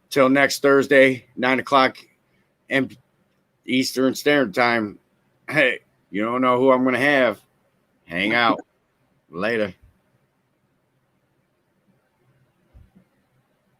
Till next Thursday, 9:00 Eastern Standard Time. Hey, you don't know who I'm going to have. Hang out. Later.